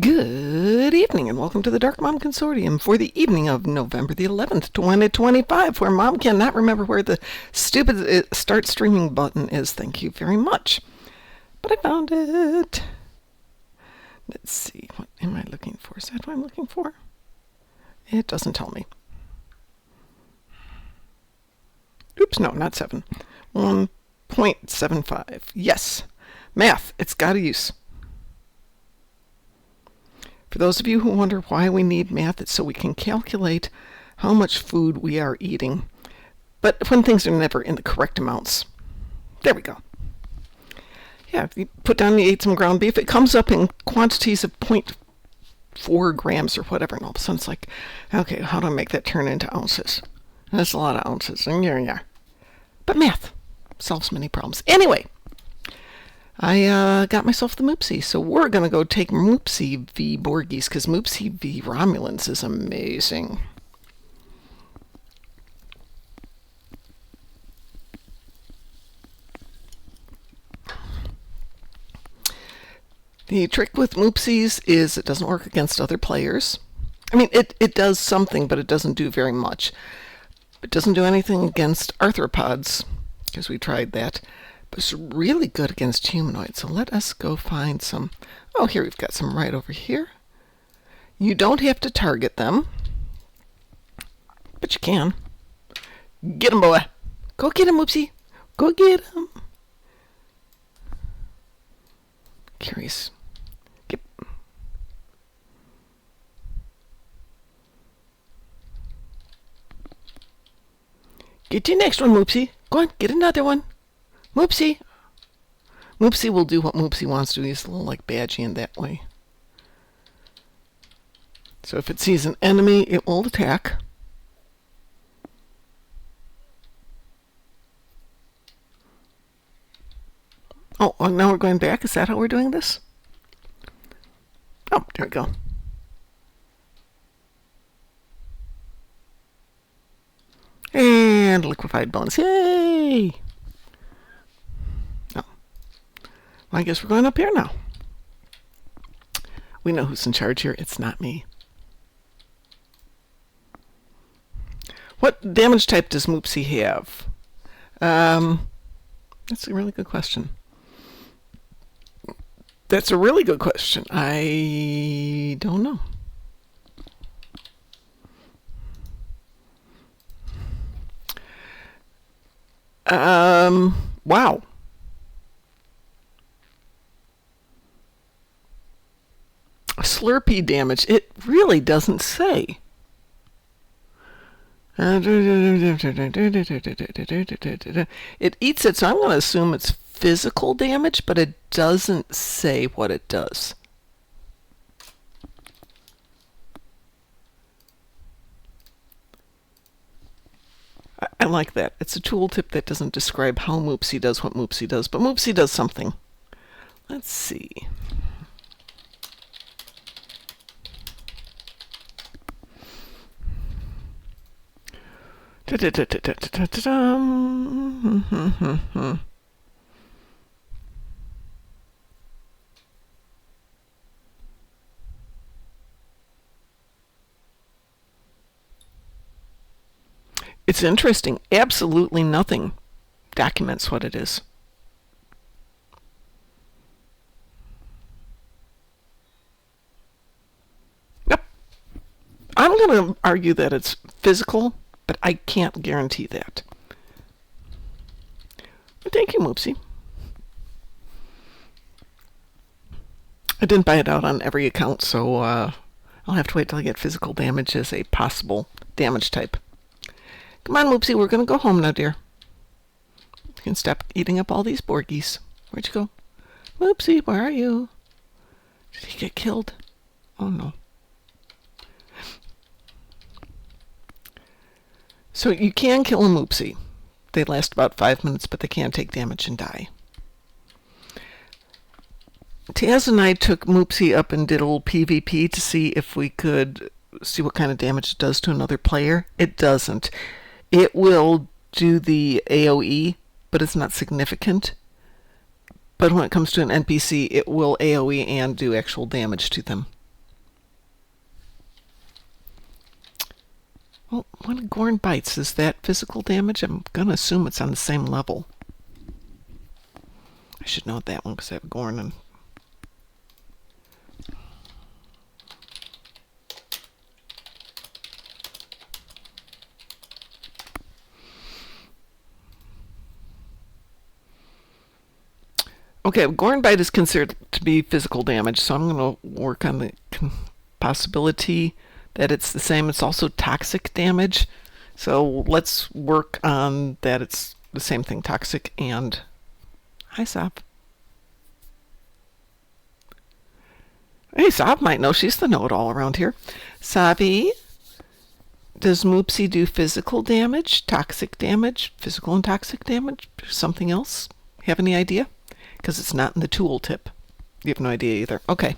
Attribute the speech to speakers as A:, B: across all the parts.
A: Good evening and welcome to the Darkmom Consortium for the evening of November the 11th, 2025, where Mom cannot remember where the stupid start streaming button is. Thank you very much. But I found it. Let's see, what am I looking for? Is that what I'm looking for? It doesn't tell me. Oops, no, not 7. 1.75. Yes. Math, it's got a use. For those of you who wonder why we need math, it's so we can calculate how much food we are eating. But when things are never in the correct amounts. There we go. Yeah, if you put down you ate some ground beef, it comes up in quantities of 0.4 grams or whatever, and all of a sudden it's like, okay, how do I make that turn into ounces? That's a lot of ounces. And yeah. But math solves many problems. Anyway, I got myself the Moopsy, so we're going to go take Moopsy v. Borgies, because Moopsy v. Romulans is amazing. The trick with Moopsies is it doesn't work against other players. I mean, it does something, but it doesn't do very much. It doesn't do anything against arthropods, because we tried that. But it's really good against humanoids. So let us go find some. Oh, here we've got some right over here. You don't have to target them, but you can. Get him, boy. Go get him, Moopsy. Go get him. Curious. Get your next one, Moopsy. Go on, get another one. Moopsy. Moopsy will do what Moopsy wants to. He's a little like Badgie in that way. So if it sees an enemy, it will attack. Oh, now we're going back? Is that how we're doing this? Oh, there we go. And liquefied bones. Yay! Oh. Well, I guess we're going up here now. We know who's in charge here. It's not me. What damage type does Moopsy have? That's a really good question. That's a really good question. I don't know. Wow. Slurpee damage. It really doesn't say. It eats it, so I'm going to assume it's physical damage, but it doesn't say what it does. I like that. It's a tooltip that doesn't describe how Moopsy does what Moopsy does, but Moopsy does something. Let's see. It's interesting. Absolutely nothing documents what it is. Yep. I'm going to argue that it's physical, but I can't guarantee that. But thank you, Moopsy. I didn't buy it out on every account, so I'll have to wait till I get physical damage as a possible damage type. Come on, Moopsy, we're going to go home now, dear. You can stop eating up all these Borgies. Where'd you go? Moopsy, where are you? Did he get killed? Oh, no. So you can kill a Moopsy. They last about 5 minutes, but they can take damage and die. Taz and I took Moopsy up and did a little PvP to see if we could see what kind of damage it does to another player. It doesn't. It will do the AoE, but it's not significant. But when it comes to an NPC, it will AoE and do actual damage to them. Well, when a Gorn bites, is that physical damage? I'm going to assume it's on the same level. I should know that one because I have a Gorn. And okay, Gorn bite is considered to be physical damage, so I'm going to work on the possibility that it's the same. It's also toxic damage, so let's work on that it's the same thing, toxic. And hi, Sav. Hey, Sav might know. She's the know-it-all around here. Savi, does Moopsy do physical damage, toxic damage, physical and toxic damage, or something else? Have any idea? Because it's not in the tooltip. You have no idea either. Okay.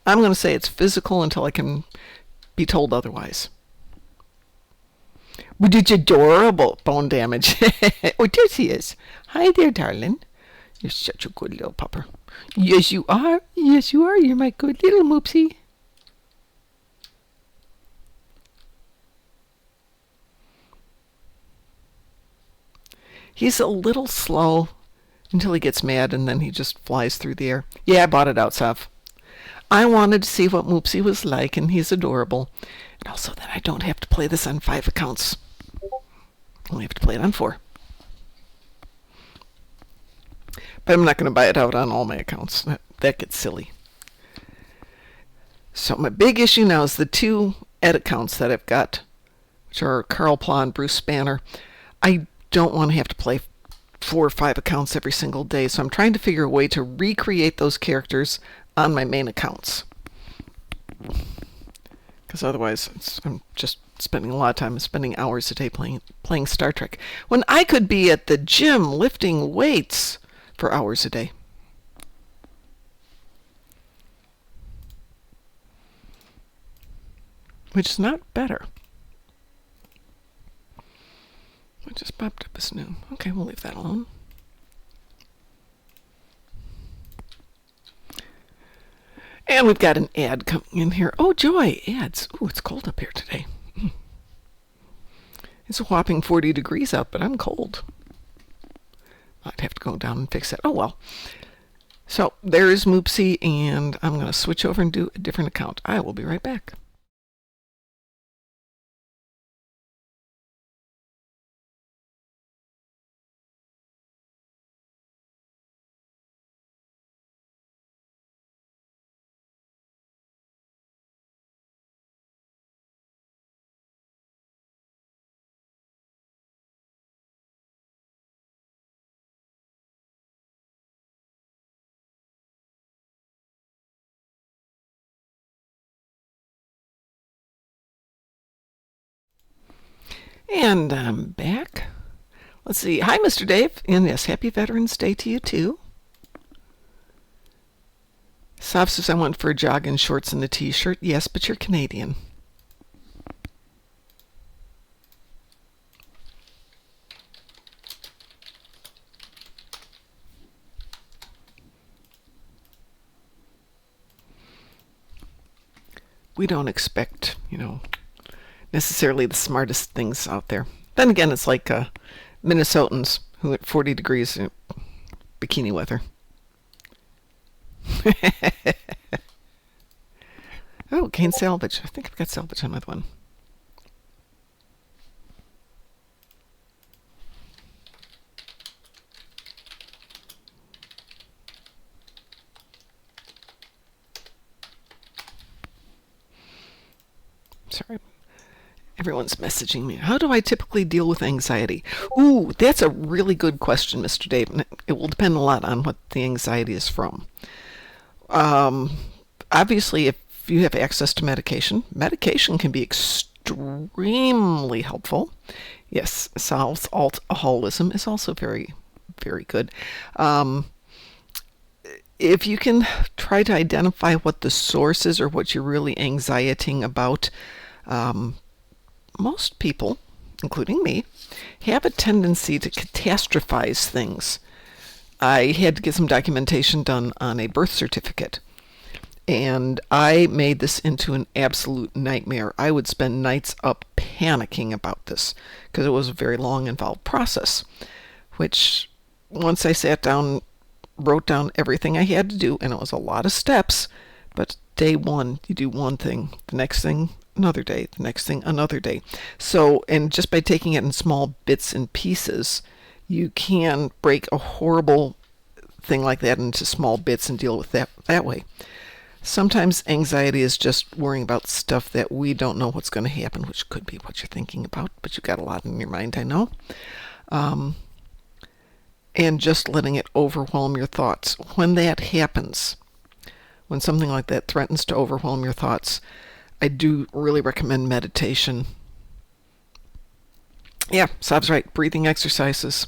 A: I'm going to say it's physical until I can be told otherwise. But it's adorable bone damage. Oh, there she is. Hi there, darling. You're such a good little pupper. Yes, you are. Yes, you are. You're my good little Moopsy. He's a little slow until he gets mad, and then he just flies through the air. Yeah, I bought it out, Sav. I wanted to see what Moopsy was like, and he's adorable. And also that I don't have to play this on 5 accounts. I only have to play it on 4. But I'm not going to buy it out on all my accounts. That gets silly. So my big issue now is the 2 Ed accounts that I've got, which are Carl Pla and Bruce Spanner. I don't want to have to play 4 or 5 accounts every single day, so I'm trying to figure a way to recreate those characters on my main accounts. Because otherwise, I'm just spending a lot of time, spending hours a day playing Star Trek, when I could be at the gym lifting weights for hours a day. Which is not better. What just popped up as new? Okay, we'll leave that alone. And we've got an ad coming in here. Oh, joy, ads. Oh, it's cold up here today. It's a whopping 40 degrees out, but I'm cold. I'd have to go down and fix it. Oh, well. So there is Moopsy, and I'm going to switch over and do a different account. I will be right back. And I'm back. Let's see. Hi, Mr. Dave. And yes, happy Veterans Day to you, too. Sav says I went for a jog in shorts and a t-shirt. Yes, but you're Canadian. We don't expect, necessarily the smartest things out there. Then again, it's like Minnesotans who at 40 degrees bikini weather. Oh, cane salvage. I think I've got salvage on my one. Sorry. Everyone's messaging me. How do I typically deal with anxiety? Ooh, that's a really good question, Mr. Dave. And it will depend a lot on what the anxiety is from. Obviously, if you have access to medication can be extremely helpful. Yes, Sal's alcoholism is also very, very good. If you can try to identify what the source is or what you're really anxietying about, most people, including me, have a tendency to catastrophize things. I had to get some documentation done on a birth certificate. And I made this into an absolute nightmare. I would spend nights up panicking about this because it was a very long, involved process, which once I sat down, wrote down everything I had to do, and it was a lot of steps, but day one, you do one thing, the next thing, another day, the next thing, another day. So, and just by taking it in small bits and pieces, you can break a horrible thing like that into small bits and deal with that way. Sometimes anxiety is just worrying about stuff that we don't know what's going to happen, which could be what you're thinking about, but you've got a lot in your mind, I know. And just letting it overwhelm your thoughts. When that happens, when something like that threatens to overwhelm your thoughts, I do really recommend meditation. Yeah, Sav's right. Breathing exercises.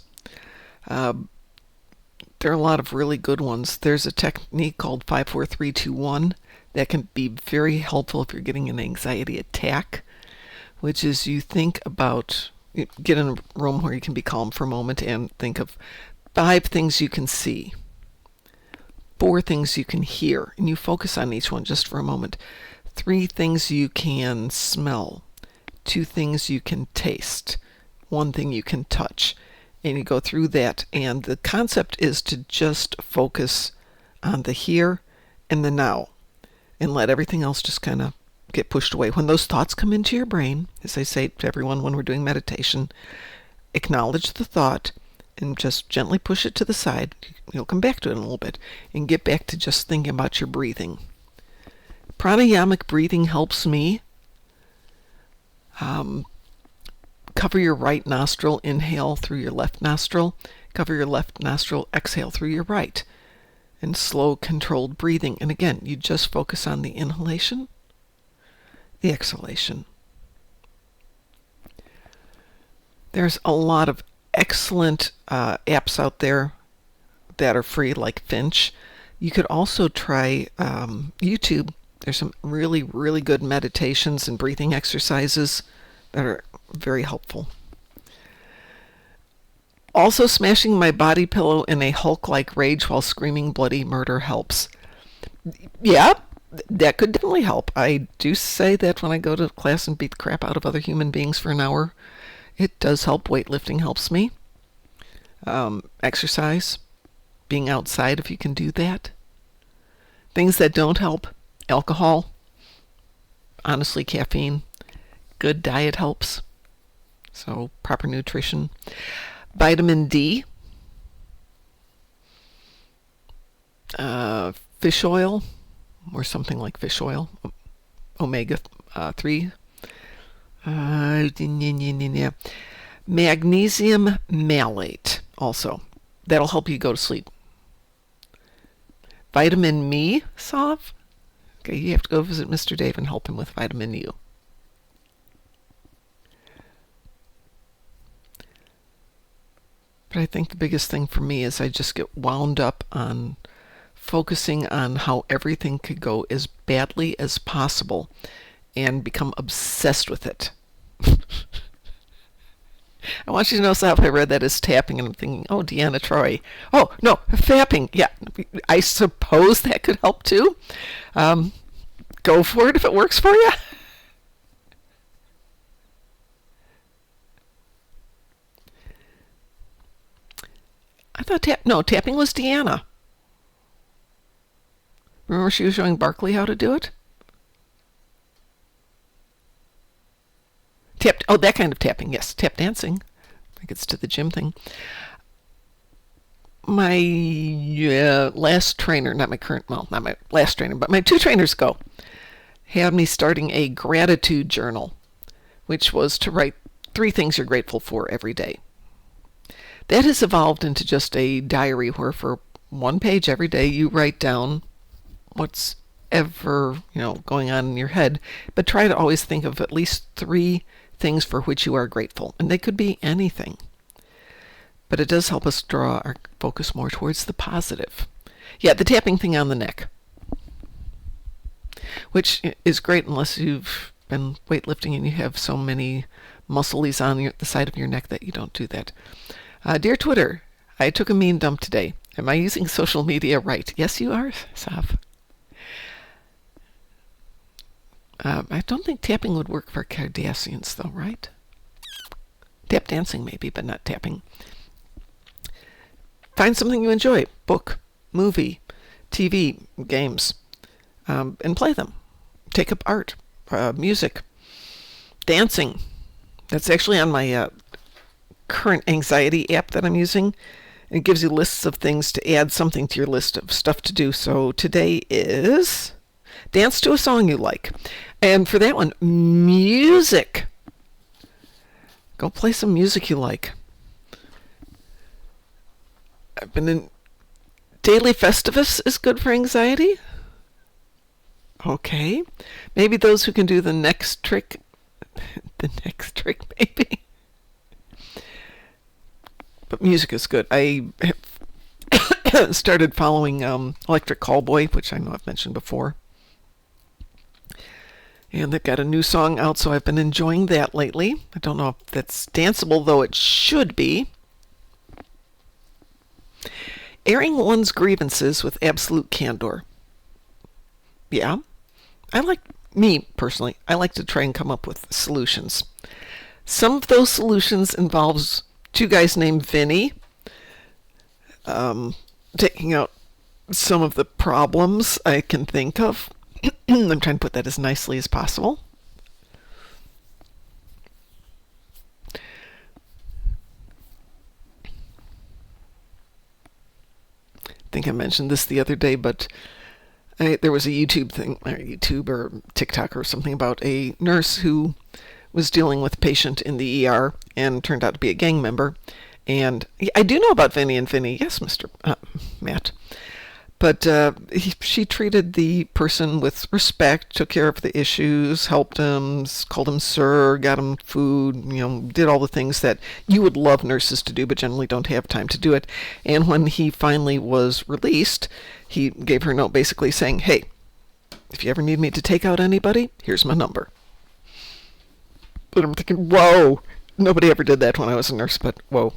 A: There are a lot of really good ones. There's a technique called 5-4-3-2-1 that can be very helpful if you're getting an anxiety attack, which is you get in a room where you can be calm for a moment and think of 5 things you can see, 4 things you can hear, and you focus on each one just for a moment. 3 things you can smell, 2 things you can taste, 1 thing you can touch. And you go through that, and the concept is to just focus on the here and the now and let everything else just kind of get pushed away. When those thoughts come into your brain, as I say to everyone when we're doing meditation, acknowledge the thought and just gently push it to the side. You'll come back to it in a little bit and get back to just thinking about your breathing. Pranayamic breathing helps me. Cover your right nostril, inhale through your left nostril. Cover your left nostril, exhale through your right. And slow, controlled breathing. And again, you just focus on the inhalation, the exhalation. There's a lot of excellent apps out there that are free, like Finch. You could also try YouTube. There's some really, really good meditations and breathing exercises that are very helpful. Also, smashing my body pillow in a Hulk-like rage while screaming bloody murder helps. Yeah, that could definitely help. I do say that when I go to class and beat the crap out of other human beings for an hour. It does help. Weightlifting helps me. Exercise, being outside if you can do that. Things that don't help, alcohol, honestly, caffeine. Good diet helps. So proper nutrition. Vitamin D. Fish oil, or something like fish oil. Omega 3. Magnesium malate also. That'll help you go to sleep. Vitamin Me, Sav? Okay, you have to go visit Mr. Dave and help him with vitamin U. But I think the biggest thing for me is I just get wound up on focusing on how everything could go as badly as possible and become obsessed with it. I want you to know, Sal, I read that as tapping, and I'm thinking, oh, Deanna Troy. Oh, no, fapping. Yeah, I suppose that could help too. Go for it if it works for you. I thought tapping was Deanna. Remember she was showing Barkley how to do it? That kind of tapping, yes. Tap dancing. I think it's to the gym thing. My last trainer, not my last trainer, but my 2 trainers ago, had me starting a gratitude journal, which was to write 3 things you're grateful for every day. That has evolved into just a diary where for 1 page every day you write down what's ever going on in your head, but try to always think of at least 3 things for which you are grateful, and they could be anything. But it does help us draw our focus more towards the positive. Yeah, the tapping thing on the neck, which is great unless you've been weightlifting and you have so many muscles on the side of your neck that you don't do that. Dear Twitter, I took a mean dump today. Am I using social media right? Yes, you are, Sav. I don't think tapping would work for Cardassians, though, right? Tap dancing, maybe, but not tapping. Find something you enjoy. Book, movie, TV, games, and play them. Take up art, music, dancing. That's actually on my current anxiety app that I'm using. It gives you lists of things to add something to your list of stuff to do. So today is dance to a song you like. And for that one, music. Go play some music you like. I've been in Daily Festivus is good for anxiety. Okay. Maybe those who can do the next trick. The next trick, maybe. But music is good. I started following Electric Callboy, which I know I've mentioned before. And they've got a new song out, so I've been enjoying that lately. I don't know if that's danceable, though it should be. Airing one's grievances with absolute candor. Yeah. Me personally, I like to try and come up with solutions. Some of those solutions involves two guys named Vinny taking out some of the problems I can think of. I'm trying to put that as nicely as possible. I think I mentioned this the other day, but there was a YouTube or TikTok or something about a nurse who was dealing with a patient in the ER and turned out to be a gang member. And I do know about Vinny and Vinny. Yes, Mr. Matt. But she treated the person with respect, took care of the issues, helped him, called him sir, got him food, did all the things that you would love nurses to do, but generally don't have time to do it. And when he finally was released, he gave her a note basically saying, hey, if you ever need me to take out anybody, here's my number. But I'm thinking, whoa, nobody ever did that when I was a nurse, but whoa.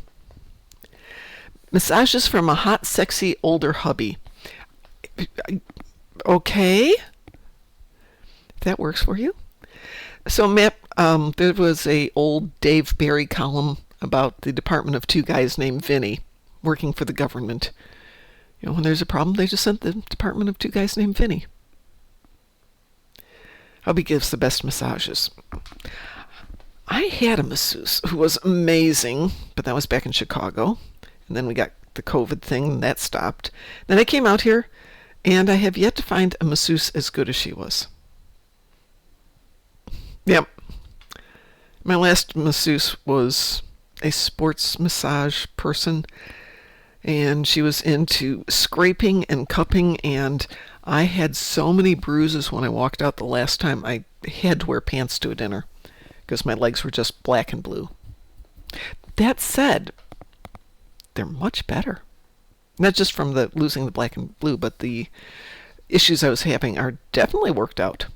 A: Massages from a hot, sexy, older hubby. Okay. If that works for you. So, Matt, there was a old Dave Barry column about the department of two guys named Vinny working for the government. When there's a problem, they just sent the department of two guys named Vinny. Hubby gives the best massages. I had a masseuse who was amazing, but that was back in Chicago. And then we got the COVID thing, and that stopped. Then I came out here, and I have yet to find a masseuse as good as she was. Yep. My last masseuse was a sports massage person, and she was into scraping and cupping, and I had so many bruises when I walked out the last time I had to wear pants to a dinner because my legs were just black and blue. That said, they're much better. Not just from the losing the black and blue, but the issues I was having are definitely worked out.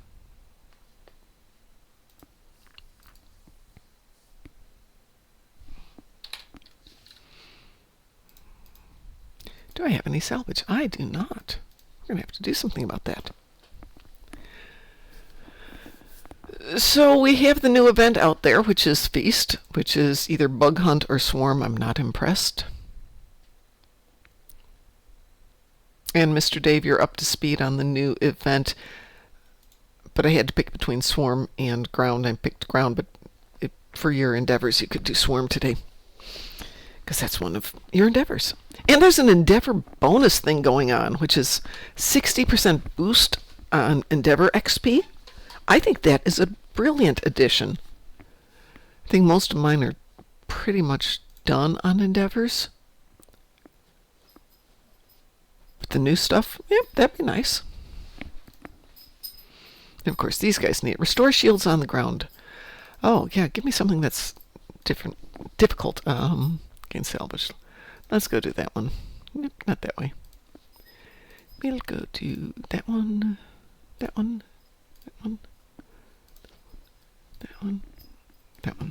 A: Do I have any salvage? I do not. We're going to have to do something about that. So we have the new event out there, which is Feast, which is either Bug Hunt or Swarm. I'm not impressed. And Mr. Dave, you're up to speed on the new event. But I had to pick between Swarm and Ground. I picked Ground, but for your endeavors, you could do Swarm today. Because that's one of your endeavors. And there's an Endeavor bonus thing going on, which is 60% boost on Endeavor XP. I think that is a brilliant addition. I think most of mine are pretty much done on Endeavors. But the new stuff, that'd be nice. And of course, these guys need it. Restore shields on the ground. Oh, yeah, give me something that's difficult. Gain salvage. Let's go do that one. Nope, not that way. We'll go to that one, that one, that one, that one, that one.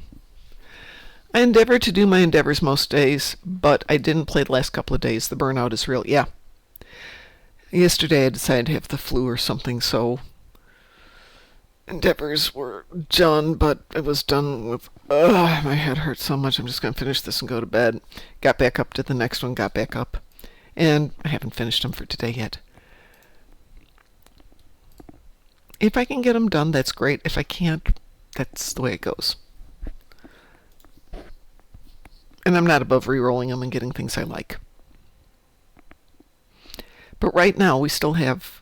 A: I endeavor to do my endeavors most days, but I didn't play the last couple of days. The burnout is real. Yeah. Yesterday I decided to have the flu or something, so endeavors were done, but it was done with, my head hurts so much. I'm just going to finish this and go to bed. Got back up to the next one, got back up. And I haven't finished them for today yet. If I can get them done, that's great. If I can't, that's the way it goes. And I'm not above re-rolling them and getting things I like. But right now, we still have...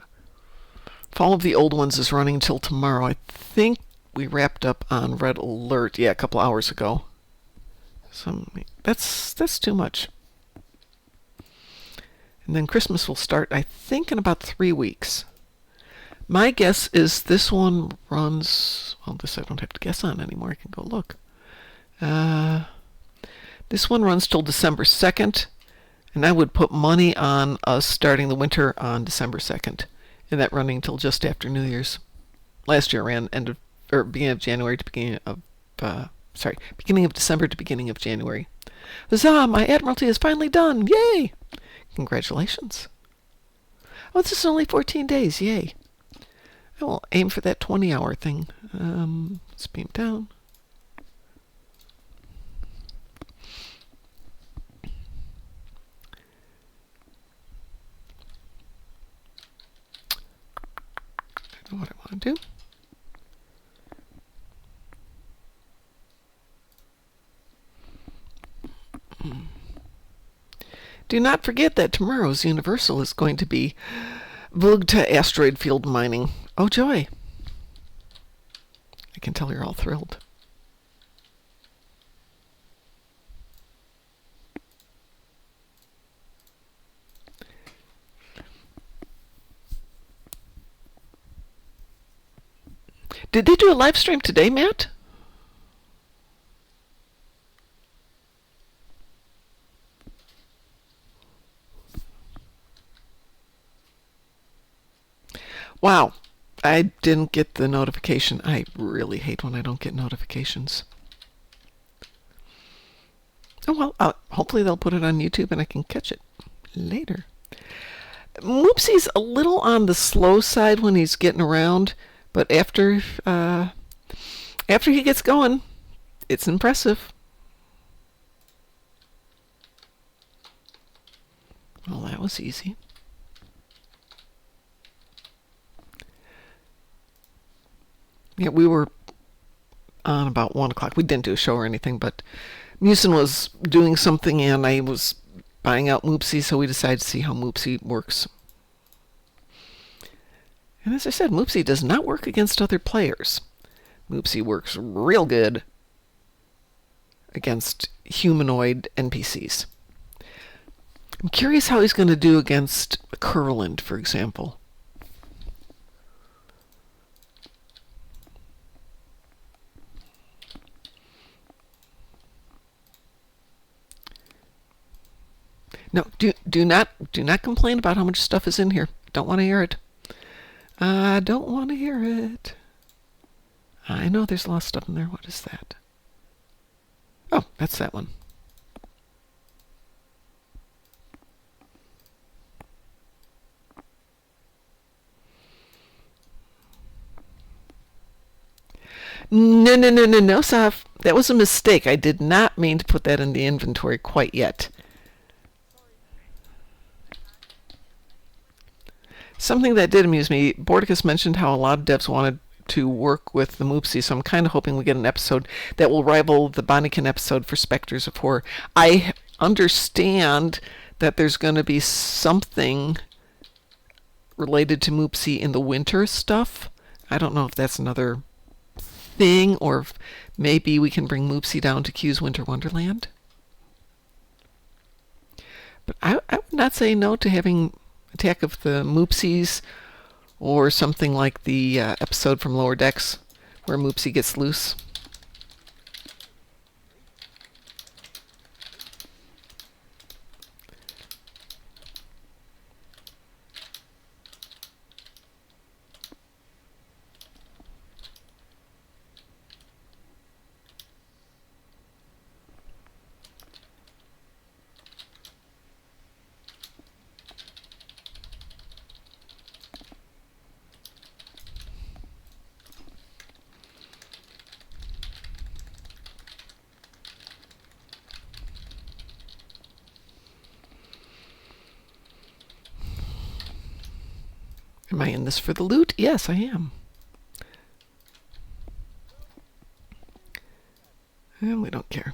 A: Fall of the Old Ones is running until tomorrow. I think we wrapped up on Red Alert, a couple hours ago. So that's too much. And then Christmas will start, I think, in about 3 weeks. My guess is this one runs... Well, this I don't have to guess on anymore. I can go look. This one runs till December 2nd, and I would put money on us starting the winter on December 2nd, and that running till just after New Year's. Last year ran beginning of January to beginning of beginning of December to beginning of January. Huzzah! My Admiralty is finally done! Yay! Congratulations. Oh, this is only 14 days. Yay. I will aim for that 20-hour thing. Let's beam down. I know what I want to do. Do not forget that tomorrow's Universal is going to be Vlugta asteroid field mining. Oh, joy. I can tell you're all thrilled. Did they do a live stream today, Matt? Wow, I didn't get the notification. I really hate when I don't get notifications. Oh, well, hopefully they'll put it on YouTube and I can catch it later. Moopsy's a little on the slow side when he's getting around, but after he gets going, it's impressive. Well, that was easy. Yeah, we were on about 1 o'clock. We didn't do a show or anything, but Musin was doing something and I was buying out Moopsy, so we decided to see how Moopsy works. And as I said, Moopsy does not work against other players. Moopsy works real good against humanoid NPCs. I'm curious how he's going to do against Curland, for example. No, do not complain about how much stuff is in here. Don't want to hear it. I don't want to hear it. I know there's a lot of stuff in there. What is that? Oh, that's that one. No, Saf. That was a mistake. I did not mean to put that in the inventory quite yet. Something that did amuse me, Bordicus mentioned how a lot of devs wanted to work with the Moopsy, so I'm kind of hoping we get an episode that will rival the Bonnikin episode for Spectres of Horror. I understand that there's going to be something related to Moopsy in the winter stuff. I don't know if that's another thing, or if maybe we can bring Moopsy down to Q's Winter Wonderland. But I would not say no to having Attack of the Moopsies, or something like the episode from Lower Decks where Moopsy gets loose. Am I in this for the loot? Yes, I am. And we don't care.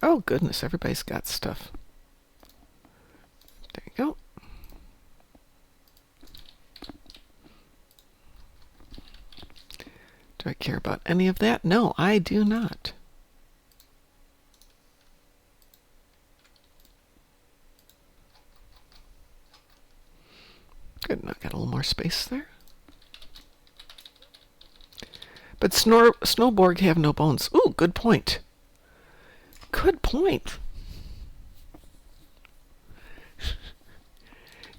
A: Oh, goodness, everybody's got stuff. There you go. Do I care about any of that? No, I do not. Good, now got a little more space there. But Snowborg have no bones. Ooh, good point. Good point.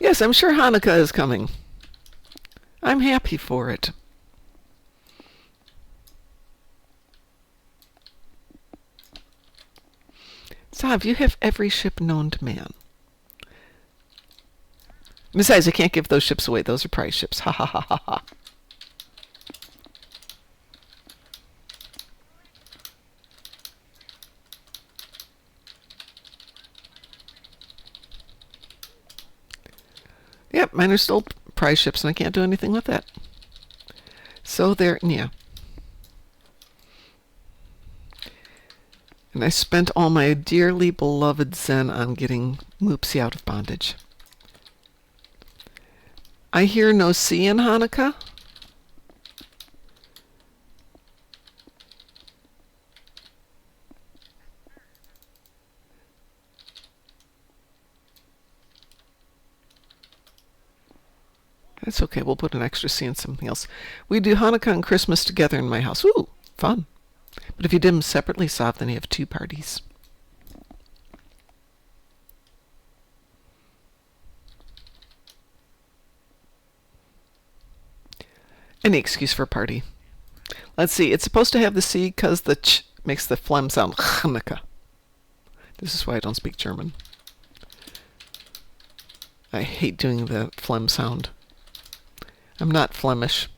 A: Yes, I'm sure Hanukkah is coming. I'm happy for it. Sav, you have every ship known to man. Besides, I can't give those ships away. Those are prize ships. Ha ha ha ha ha. Yep, mine are still prize ships, and I can't do anything with that. So there, yeah. And I spent all my dearly beloved Zen on getting Moopsy out of bondage. I hear no sea in Hanukkah. That's okay. We'll put an extra C in something else. We do Hanukkah and Christmas together in my house. Ooh, fun. But if you did them separately, Sav, then you have two parties. Any excuse for a party. Let's see. It's supposed to have the C because the ch makes the phlegm sound. Hanukkah. This is why I don't speak German. I hate doing the phlegm sound. I'm not Flemish.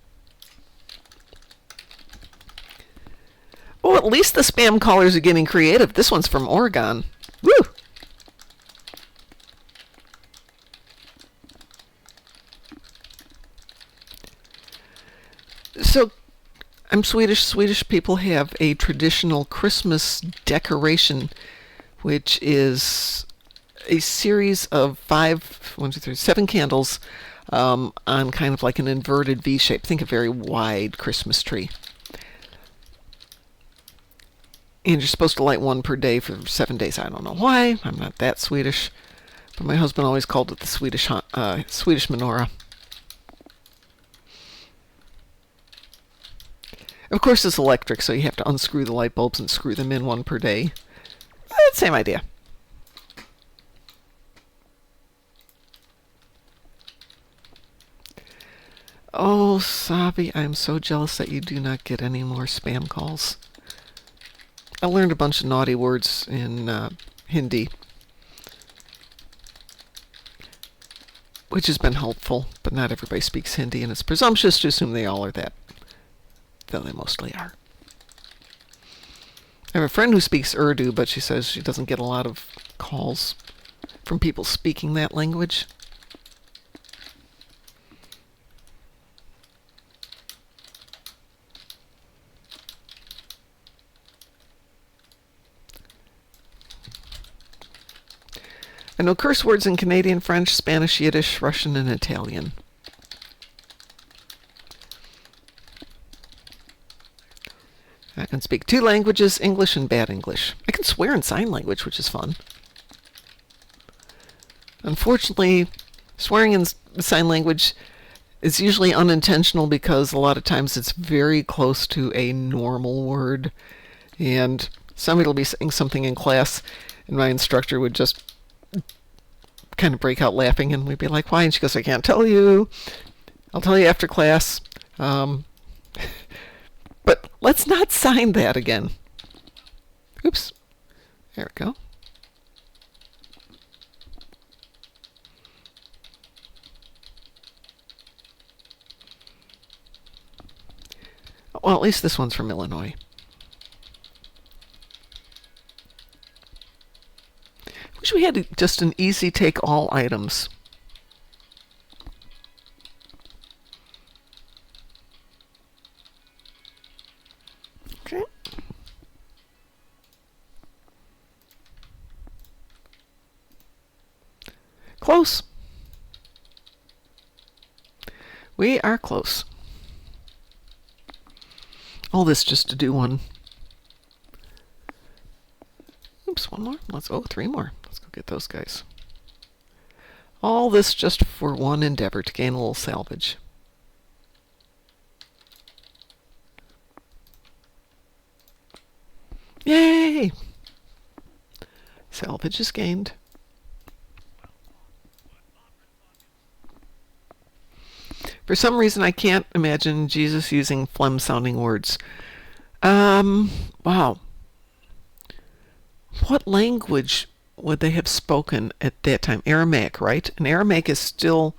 A: Oh, at least the spam callers are getting creative. This one's from Oregon. Woo! So, I'm Swedish. Swedish people have a traditional Christmas decoration, which is a series of 7 candles on kind of like an inverted V shape. Think a very wide Christmas tree. And you're supposed to light one per day for 7 days. I don't know why. I'm not that Swedish. But my husband always called it the Swedish menorah. Of course, it's electric, so you have to unscrew the light bulbs and screw them in one per day. Same idea. Oh, Sabi, I'm so jealous that you do not get any more spam calls. I learned a bunch of naughty words in Hindi, which has been helpful, but not everybody speaks Hindi, and it's presumptuous to assume they all are that, though they mostly are. I have a friend who speaks Urdu, but she says she doesn't get a lot of calls from people speaking that language. I know curse words in Canadian, French, Spanish, Yiddish, Russian, and Italian. I can speak 2 languages, English and bad English. I can swear in sign language, which is fun. Unfortunately, swearing in sign language is usually unintentional because a lot of times it's very close to a normal word. And somebody will be saying something in class, and my instructor would just kind of break out laughing, and we'd be like, why? And she goes, I can't tell you. I'll tell you after class. But let's not sign that again. Oops. There we go. Well, at least this one's from Illinois. Wish we had just an easy take all items. Okay. Close. We are close. All this just to do one. Oops, one more. Let's, oh, three more. Let's go get those guys. All this just for one endeavor to gain a little salvage. Yay! Salvage is gained. For some reason, I can't imagine Jesus using phlegm-sounding words. Wow. What language would they have spoken at that time? Aramaic, right? And Aramaic is still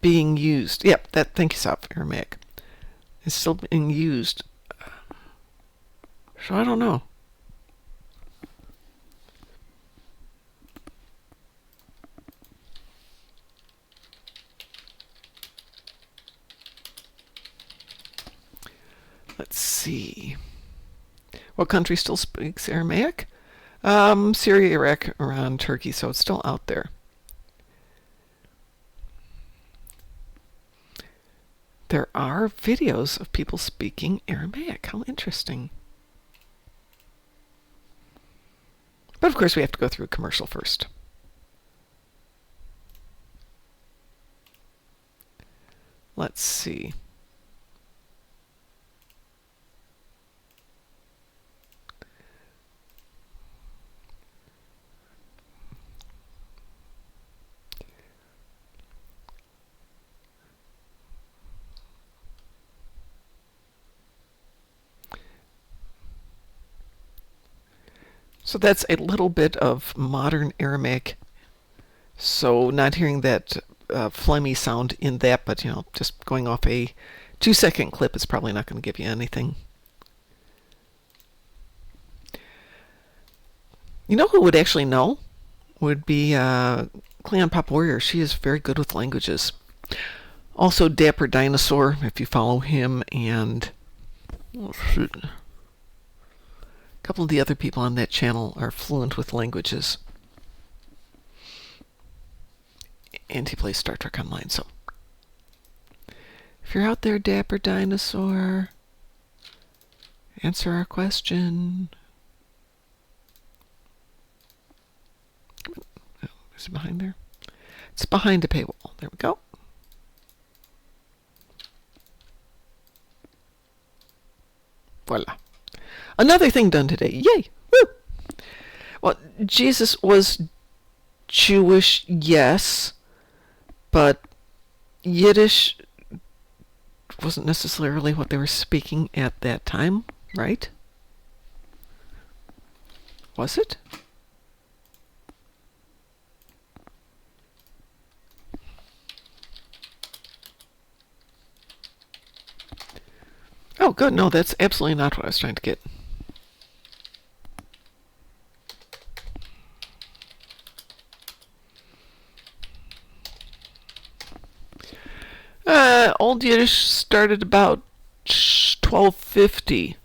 A: being used. Yep, that, thank you, Sop. Aramaic is still being used. So I don't know. Let's see. What country still speaks Aramaic? Syria, Iraq, Iran, Turkey, so it's still out there. There are videos of people speaking Aramaic. How interesting. But of course we have to go through a commercial first. Let's see. So that's a little bit of modern Aramaic. So not hearing that phlegmy sound in that, but just going off a 2-second clip is probably not going to give you anything. You know who would actually know? Would be Cleon Pop Warrior. She is very good with languages. Also Dapper Dinosaur, if you follow him, and a couple of the other people on that channel are fluent with languages. And he plays Star Trek Online, so if you're out there, Dapper Dinosaur, answer our question. Is it behind there? It's behind a paywall. There we go. Voila. Another thing done today. Yay! Woo! Well, Jesus was Jewish, yes, but Yiddish wasn't necessarily what they were speaking at that time, right? Was it? Oh, good. No, that's absolutely not what I was trying to get. Old Yiddish started about 1250.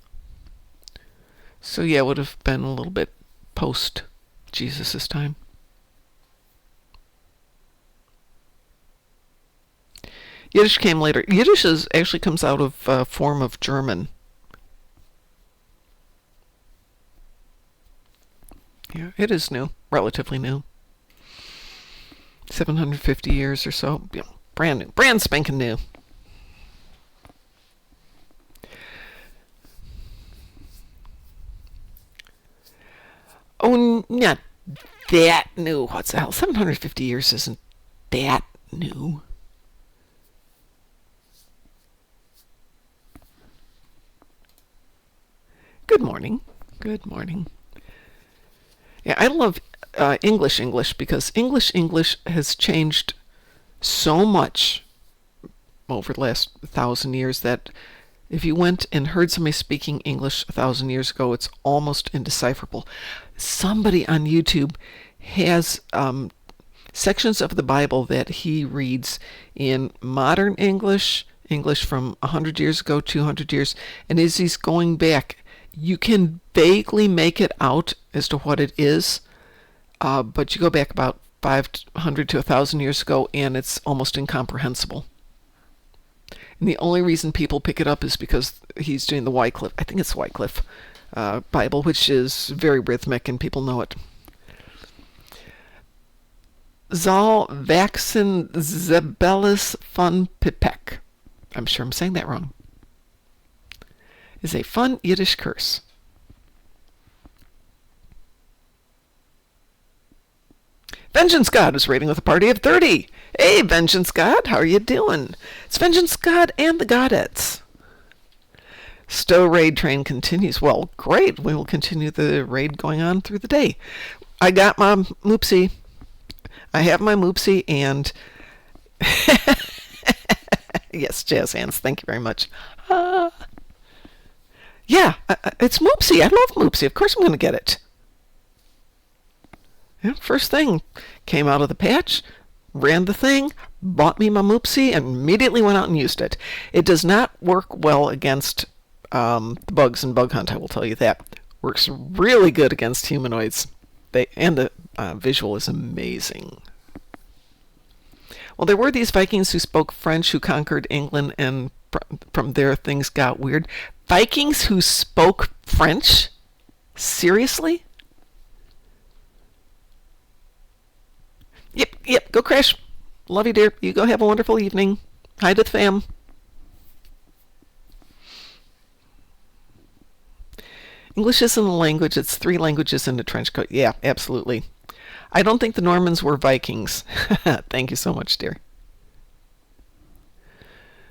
A: So yeah, it would have been a little bit post Jesus' time. Yiddish came later. Yiddish actually comes out of a form of German. Yeah, it is new, relatively new. 750 years or so. Yeah, brand new, brand spanking new. Oh, not that new. What's the hell? 750 years isn't that new. Good morning. Good morning. Yeah, I love English because English has changed so much over the last 1,000 years that If you went and heard somebody speaking English 1,000 years ago, it's almost indecipherable. Somebody on YouTube has sections of the Bible that he reads in modern English, English from 100 years ago, 200 years, and as he's going back, you can vaguely make it out as to what it is, but you go back about 500 to 1,000 years ago, and it's almost incomprehensible. And the only reason people pick it up is because he's doing the Wycliffe, I think it's Wycliffe Bible, which is very rhythmic and people know it. Zal Vaxen Zebelis Fun Pipek, I'm sure I'm saying that wrong, is a fun Yiddish curse. Vengeance God is raiding with a party of 30. Hey, Vengeance God, how are you doing? It's Vengeance God and the Godettes. Stowe raid train continues. Well, great. We will continue the raid going on through the day. I got my Moopsy. I have my Moopsy, and yes, jazz hands. Thank you very much. Yeah, it's Moopsy. I love Moopsy. Of course I'm going to get it. Yeah, first thing, came out of the patch, ran the thing, bought me my Moopsy, and immediately went out and used it. It does not work well against the bugs in Bug Hunt, I will tell you that. Works really good against humanoids. And the visual is amazing. Well, there were these Vikings who spoke French who conquered England, and from there things got weird. Vikings who spoke French? Seriously? Yep, go crash. Love you, dear. You go have a wonderful evening. Hi to the fam. English isn't a language, it's 3 languages in a trench coat. Yeah, absolutely. I don't think the Normans were Vikings. Thank you so much, dear.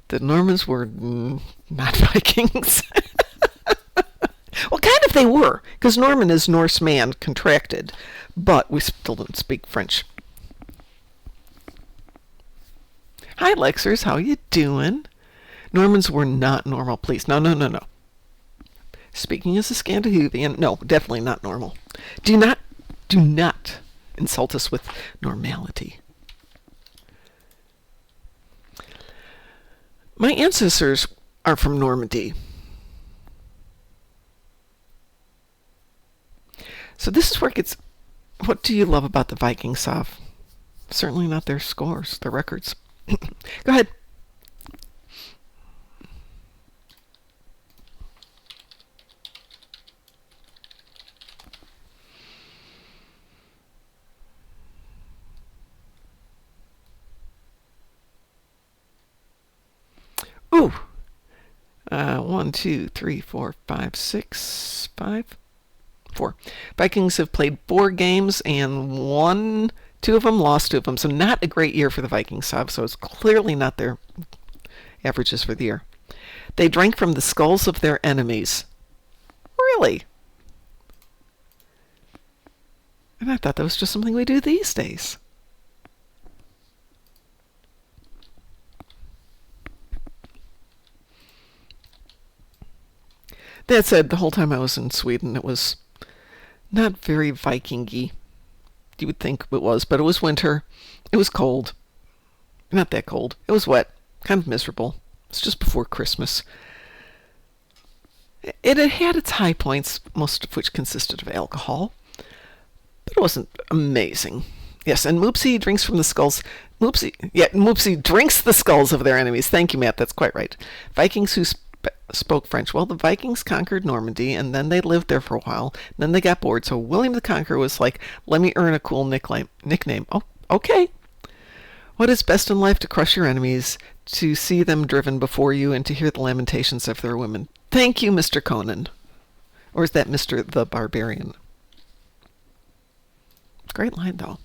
A: The Normans were not Vikings. Well, kind of they were, because Norman is Norseman contracted, but we still don't speak French. Hi, Lexers. How you doing? Normans were not normal, please. No. Speaking as a Scandinavian, no, definitely not normal. Do not insult us with normality. My ancestors are from Normandy. So this is where it gets, what do you love about the Vikings, Sav? Certainly not their scores, their records. Go ahead. Ooh. 1, 2, 3, 4, 5, 6, 5, 4. Vikings have played 4 games and 2 of them lost 2 of them. So not a great year for the Vikings, so it's clearly not their averages for the year. They drank from the skulls of their enemies. Really? And I thought that was just something we do these days. That said, the whole time I was in Sweden, it was not very Viking-y. You would think it was, but it was winter. It was cold. Not that cold. It was wet. Kind of miserable. It's just before Christmas. It had its high points, most of which consisted of alcohol. But it wasn't amazing. Yes, and Moopsy drinks from the skulls. Moopsy drinks the skulls of their enemies. Thank you, Matt. That's quite right. Vikings who spoke French. Well, the Vikings conquered Normandy, and then they lived there for a while. Then they got bored, so William the Conqueror was like, let me earn a cool nickname. Oh, okay. What is best in life? To crush your enemies, to see them driven before you, and to hear the lamentations of their women. Thank you, Mr. Conan. Or is that Mr. the Barbarian? Great line, though.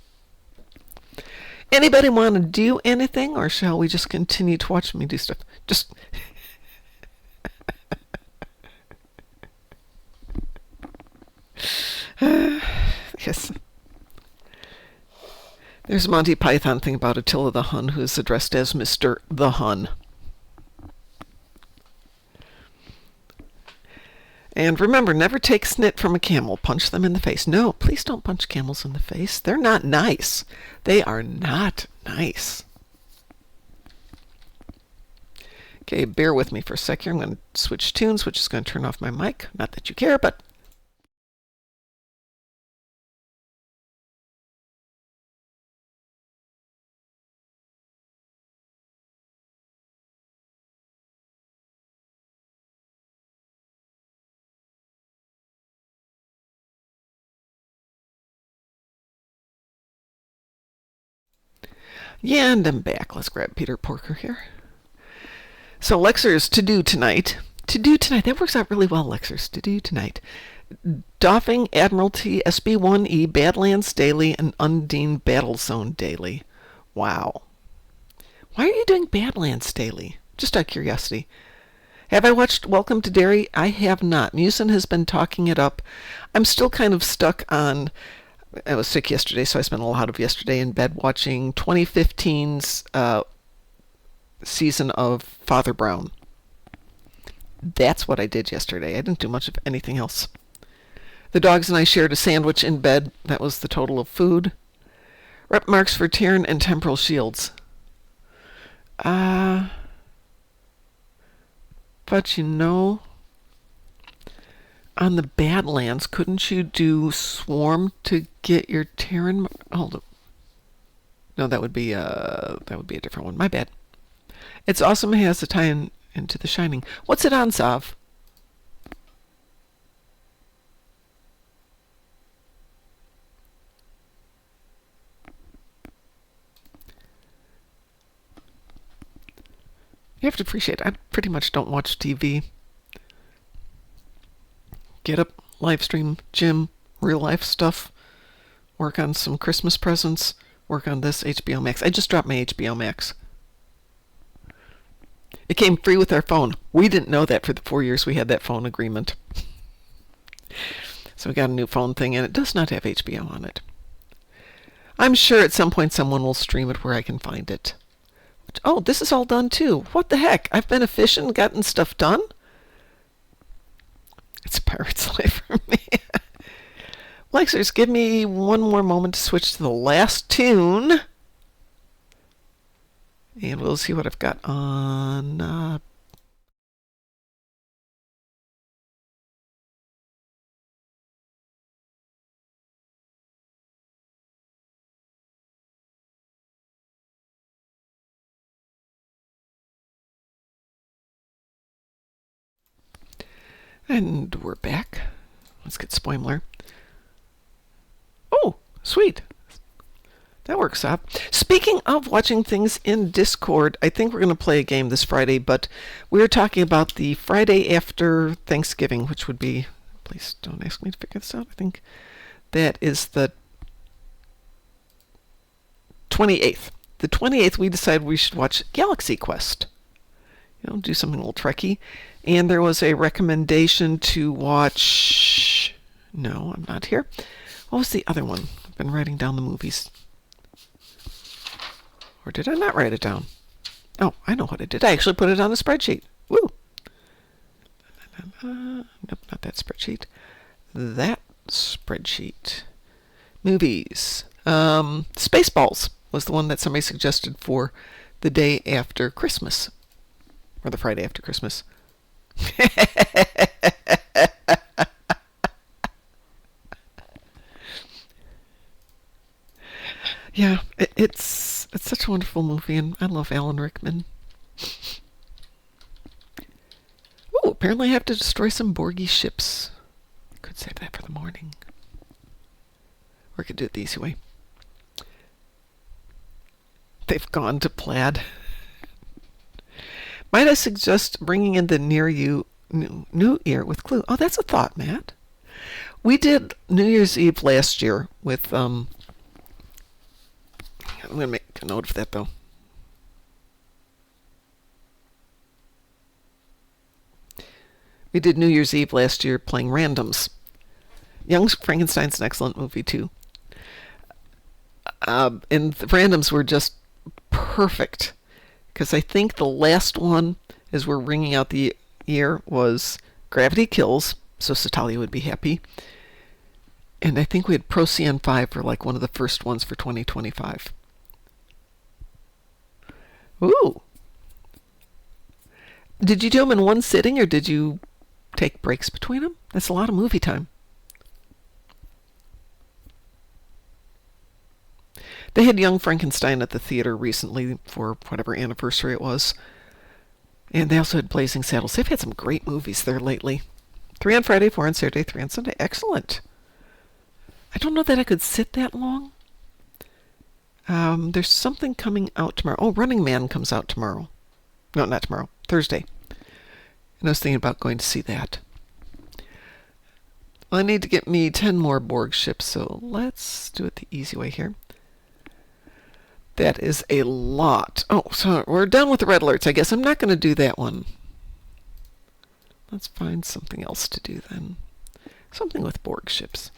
A: Anybody want to do anything, or shall we just continue to watch me do stuff? Just... yes. There's a Monty Python thing about Attila the Hun, who is addressed as Mr. the Hun. And remember, never take snit from a camel. Punch them in the face. No, please don't punch camels in the face. They're not nice. They are not nice. Okay, bear with me for a sec here. I'm going to switch tunes, which is going to turn off my mic. Not that you care, but... Yeah, and I'm back. Let's grab Peter Porker here. So Lexer's to-do tonight. To-do tonight. That works out really well, Lexer's to-do tonight. Doffing Admiralty SB-1E Badlands Daily and Undine Battlezone Daily. Wow. Why are you doing Badlands Daily? Just out of curiosity. Have I watched Welcome to Derry? I have not. Musin has been talking it up. I'm still kind of stuck on... I was sick yesterday, so I spent a lot of yesterday in bed watching 2015's season of Father Brown. That's what I did yesterday. I didn't do much of anything else. The dogs and I shared a sandwich in bed. That was the total of food. Rep marks for Terran and temporal shields. But you know... On the Badlands, couldn't you do Swarm to get your Terran? Hold up. No, that would be a different one. My bad. It's awesome. It has a tie-in into The Shining. What's it on, Sav? You have to appreciate it. I pretty much don't watch TV. Get up, live stream, gym, real life stuff, work on some Christmas presents, work on this HBO Max. I just dropped my HBO Max. It came free with our phone. We didn't know that for the 4 years we had that phone agreement. So we got a new phone thing, and it does not have HBO on it. I'm sure at some point someone will stream it where I can find it. Oh, this is all done too. What the heck? I've been efficient, gotten stuff done? It's Pirate's Life for me. Lexers, give me one more moment to switch to the last tune. And we'll see what I've got on... And we're back. Let's get Spoimler. Oh, sweet. That works out. Speaking of watching things in Discord, I think we're going to play a game this Friday, but we're talking about the Friday after Thanksgiving, which would be... Please don't ask me to figure this out. I think that is the 28th. The 28th, we decided we should watch Galaxy Quest. You know, do something a little Trekky. And there was a recommendation to watch... No, I'm not here. What was the other one? I've been writing down the movies. Or did I not write it down? Oh, I know what I did. I actually put it on a spreadsheet. Woo! Nope, not that spreadsheet. That spreadsheet. Movies. Spaceballs was the one that somebody suggested for the day after Christmas. Or the Friday after Christmas. Yeah, it's such a wonderful movie, and I love Alan Rickman. Oh, apparently I have to destroy some Borgie ships. Could save that for the morning. Or I could do it the easy way. They've gone to Plaid. Might I suggest bringing in the Near You New Year with Clue? Oh, that's a thought, Matt. We did New Year's Eve last year with... I'm going to make a note of that, though. We did New Year's Eve last year playing randoms. Young Frankenstein's an excellent movie, too. And the randoms were just perfect. Because I think the last one, as we're ringing out the year, was Gravity Kills, so Satalia would be happy. And I think we had Procyon 5 for like one of the first ones for 2025. Ooh. Did you do them in one sitting, or did you take breaks between them? That's a lot of movie time. They had Young Frankenstein at the theater recently for whatever anniversary it was. And they also had Blazing Saddles. They've had some great movies there lately. 3 on Friday, 4 on Saturday, 3 on Sunday. Excellent. I don't know that I could sit that long. There's something coming out tomorrow. Oh, Running Man comes out tomorrow. No, not tomorrow. Thursday. And I was thinking about going to see that. Well, I need to get me 10 more Borg ships, so let's do it the easy way here. That is a lot. Oh, so we're done with the red alerts. I guess I'm not going to do that one. Let's find something else to do then. Something with Borg ships.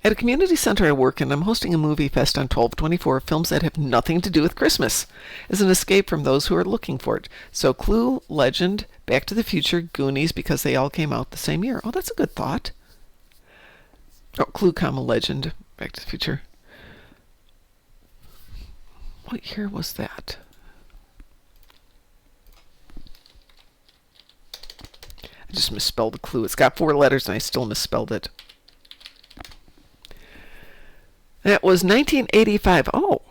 A: At a community center I work in, I'm hosting a movie fest on 12/24 of films that have nothing to do with Christmas, as an escape from those who are looking for it. So Clue, Legend, Back to the Future, Goonies, because they all came out the same year. Oh, that's a good thought. Oh, Clue, Legend, Back to the Future. What year was that? I just misspelled the Clue. It's got 4 letters and I still misspelled it. That was 1985. Oh.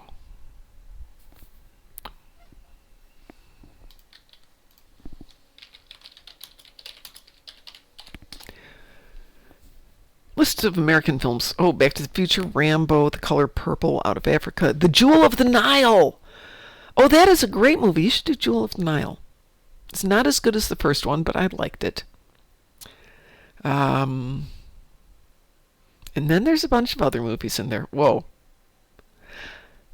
A: List of American films. Oh, Back to the Future, Rambo, The Color Purple, Out of Africa, The Jewel of the Nile. Oh, that is a great movie. You should do Jewel of the Nile. It's not as good as the first one, but I liked it. And then there's a bunch of other movies in there. Whoa.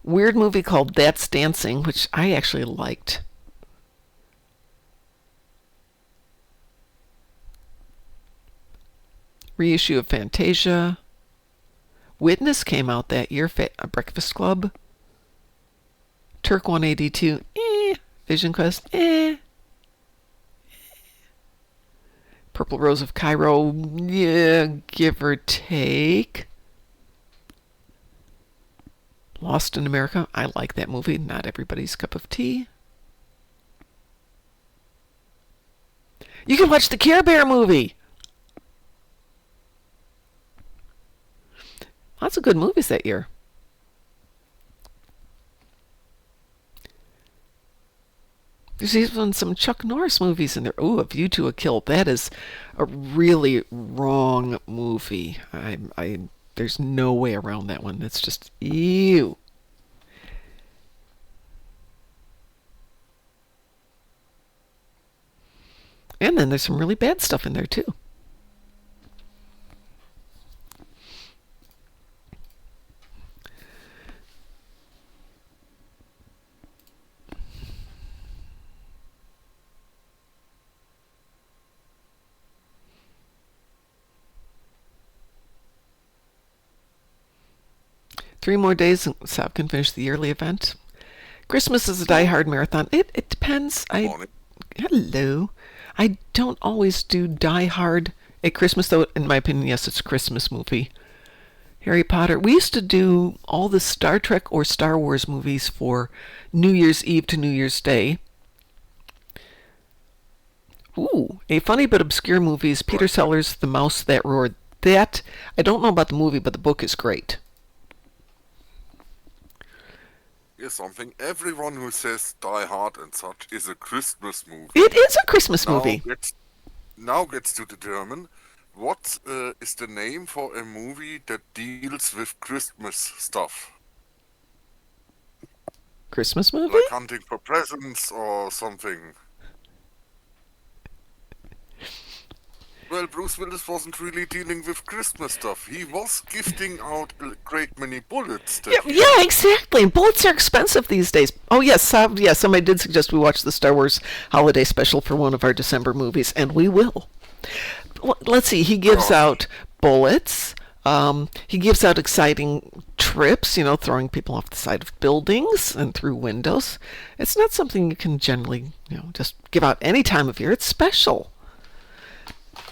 A: Weird movie called That's Dancing, which I actually liked. Reissue of Fantasia. Witness came out that year. Breakfast Club. Turk 182. Vision Quest. Purple Rose of Cairo. Yeah, give or take. Lost in America. I like that movie. Not everybody's cup of tea. You can watch the Care Bear movie. Lots of good movies that year. There's even some Chuck Norris movies in there. Oh, A View to a Kill. That is a really wrong movie. There's no way around that one. It's just ew. And then there's some really bad stuff in there too. Three more days and Sab can finish the yearly event. Christmas is a die-hard marathon. It depends. Hello. I don't always do Die Hard at Christmas, though, in my opinion, yes, it's a Christmas movie. Harry Potter. We used to do all the Star Trek or Star Wars movies for New Year's Eve to New Year's Day. Ooh, a funny but obscure movie is Peter Sellers' The Mouse That Roared. That, I don't know about the movie, but the book is great.
B: Here's something. Everyone who says Die Hard and such is a Christmas movie.
A: It is a Christmas movie.
B: Now gets to determine what is the name for a movie that deals with Christmas stuff.
A: Christmas movie?
B: Like Hunting for Presents or something. Well, Bruce Willis wasn't really dealing with Christmas stuff. He was gifting out a great many bullets.
A: Yeah, exactly. Bullets are expensive these days. Oh, yes. Somebody did suggest we watch the Star Wars holiday special for one of our December movies, and we will. Let's see. He gives out bullets. He gives out exciting trips, throwing people off the side of buildings and through windows. It's not something you can generally, just give out any time of year. It's special.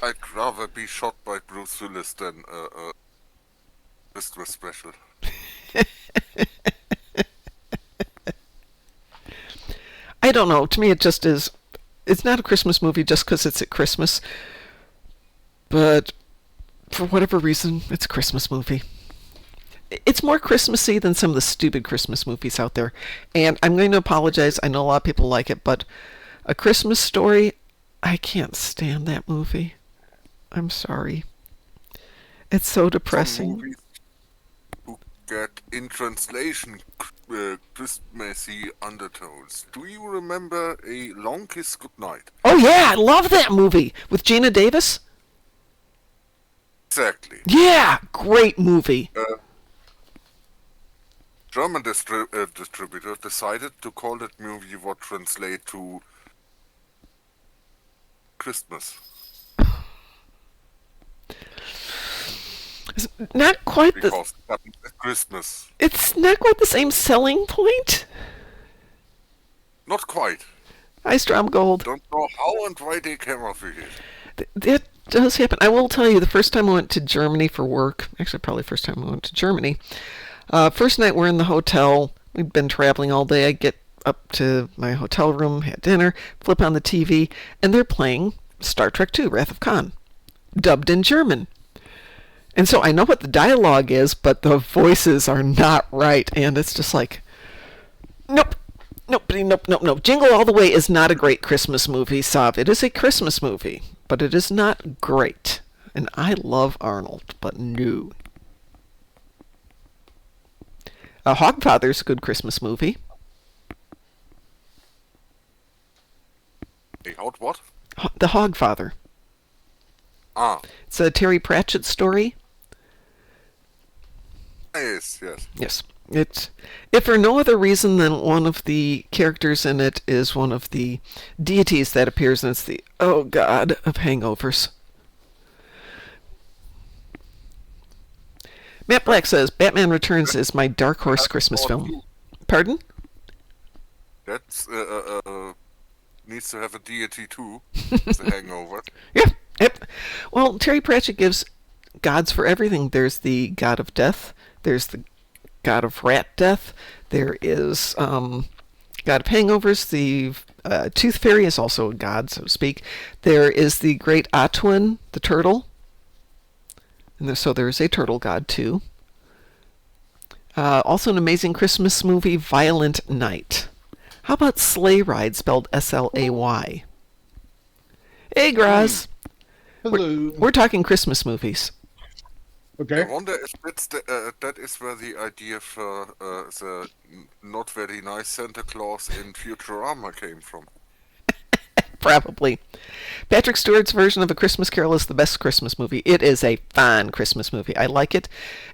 B: I'd rather be shot by Bruce Willis than a Christmas special.
A: I don't know. To me, it just is. It's not a Christmas movie just because it's at Christmas. But for whatever reason, it's a Christmas movie. It's more Christmassy than some of the stupid Christmas movies out there. And I'm going to apologize. I know a lot of people like it, but A Christmas Story, I can't stand that movie. I'm sorry. It's so
B: Some
A: depressing.
B: movies who get in translation Christmassy undertones. Do you remember A Long Kiss Goodnight?
A: Oh yeah, I love that movie with Gina Davis.
B: Exactly.
A: Yeah, great movie.
B: German distributor decided to call that movie what translate to Christmas.
A: It's not quite the.
B: Because it happened at Christmas.
A: It's not quite the same selling point.
B: Not quite.
A: Ice Drum Gold.
B: Don't know how and why they came up with it.
A: That does happen. I will tell you, the first time I went to Germany for work, actually probably the first time I went to Germany, first night we're in the hotel. We'd been traveling all day. I get up to my hotel room, had dinner, flip on the TV, and they're playing Star Trek II, Wrath of Khan, dubbed in German. And so I know what the dialogue is, but the voices are not right. And it's just like, nope, nope, nope, nope, nope. Jingle All the Way is not a great Christmas movie, Sav. It is a Christmas movie, but it is not great. And I love Arnold, but no. Hogfather's a good Christmas movie.
B: Hey, out what?
A: The Hogfather.
B: Ah,
A: It's a Terry Pratchett story.
B: yes, yes.
A: Yes. It's, if for no other reason than one of the characters in it is one of the deities that appears, and it's the, oh god, of hangovers. Matt Black says, Batman Returns is my dark horse Christmas film. Pardon?
B: That's needs to have a deity too. It's a hangover.
A: Yeah. Yep. Well, Terry Pratchett gives gods for everything. There's the god of death. There's the god of rat death. There is god of hangovers. The tooth fairy is also a god, so to speak. There is the great Atuan, the turtle. And so there's a turtle god too. Also an amazing Christmas movie, Violent Night. How about Sleigh Ride, spelled S-L-A-Y? Hey, Graz.
C: Hello.
A: We're talking Christmas movies.
B: I
C: Okay.
B: wonder if that is where the idea for the not very nice Santa Claus in Futurama came from.
A: Probably. Patrick Stewart's version of A Christmas Carol is the best Christmas movie. It is a fine Christmas movie. I like it,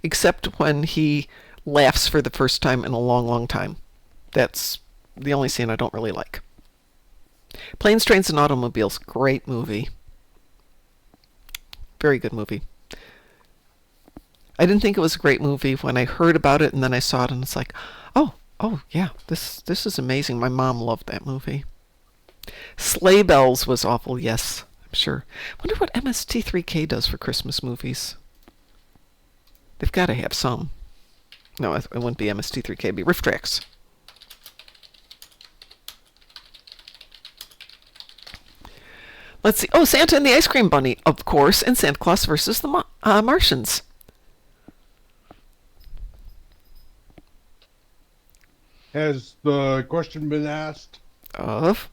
A: except when he laughs for the first time in a long, long time. That's the only scene I don't really like. Planes, Trains, and Automobiles. Great movie. Very good movie. I didn't think it was a great movie when I heard about it, and then I saw it, and it's like, oh yeah, this is amazing. My mom loved that movie. Sleigh Bells was awful, yes, I'm sure. Wonder what MST3K does for Christmas movies. They've got to have some. No, it wouldn't be MST3K, it'd be Riff Tracks. Let's see. Oh, Santa and the Ice Cream Bunny, of course, and Santa Claus versus the Martians.
C: Has the question been asked?
A: Of?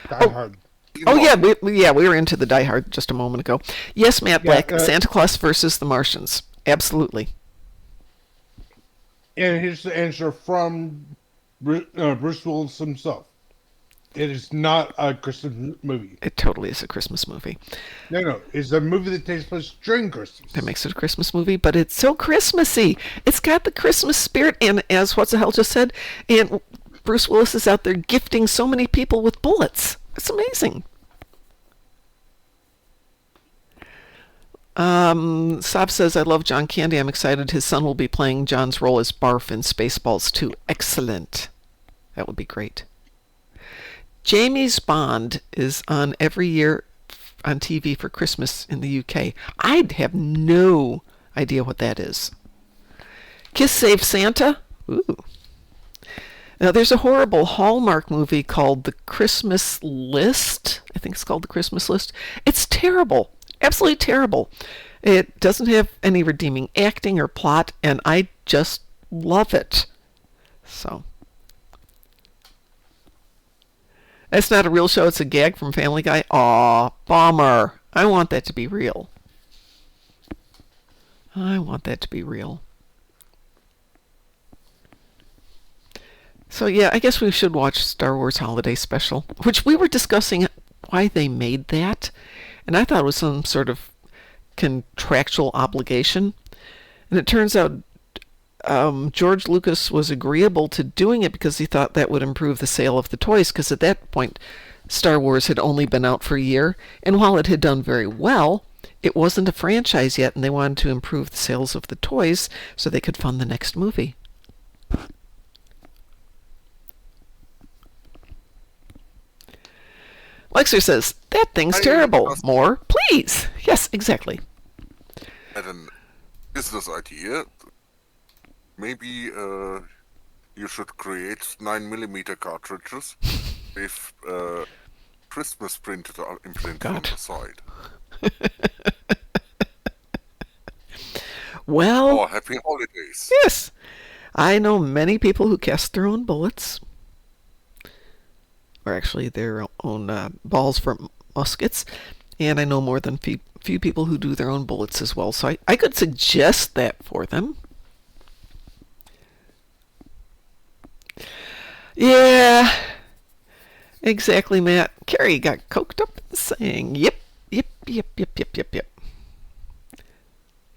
C: Die Hard.
A: Oh yeah, we were into the Die Hard just a moment ago. Yes, Matt Black, Santa Claus versus the Martians. Absolutely.
C: And here's the answer from Bruce Willis himself. It is not a Christmas movie.
A: It totally is a Christmas movie.
C: No. It's a movie that takes place during Christmas.
A: That makes it a Christmas movie, but it's so Christmassy. It's got the Christmas spirit, and as What's the Hell just said, and Bruce Willis is out there gifting so many people with bullets. It's amazing. Saab says, I love John Candy. I'm excited his son will be playing John's role as Barf in Spaceballs 2. Excellent. That would be great. Jamie's Bond is on every year on TV for Christmas in the UK. I have no idea what that is. Kiss Save Santa? Ooh. Now, there's a horrible Hallmark movie called The Christmas List. I think it's called The Christmas List. It's terrible. Absolutely terrible. It doesn't have any redeeming acting or plot, and I just love it. So, that's not a real show. It's a gag from Family Guy. Aw, bummer. I want that to be real. I want that to be real. So yeah, I guess we should watch Star Wars Holiday Special, which we were discussing why they made that, and I thought it was some sort of contractual obligation. And it turns out George Lucas was agreeable to doing it because he thought that would improve the sale of the toys, because at that point Star Wars had only been out for a year, and while it had done very well, it wasn't a franchise yet, and they wanted to improve the sales of the toys so they could fund the next movie. Lexer says, that thing's terrible. More, please. Yes, exactly.
B: Had a business idea. Maybe you should create 9mm cartridges with Christmas printed imprinted on the side.
A: Well,
B: or Happy Holidays.
A: Yes. I know many people who cast their own bullets. Or actually their own balls for muskets. And I know more than few people who do their own bullets as well. So I could suggest that for them. Yeah. Exactly, Matt. Carrie got coked up saying, yep, yep, yep, yep, yep, yep, yep.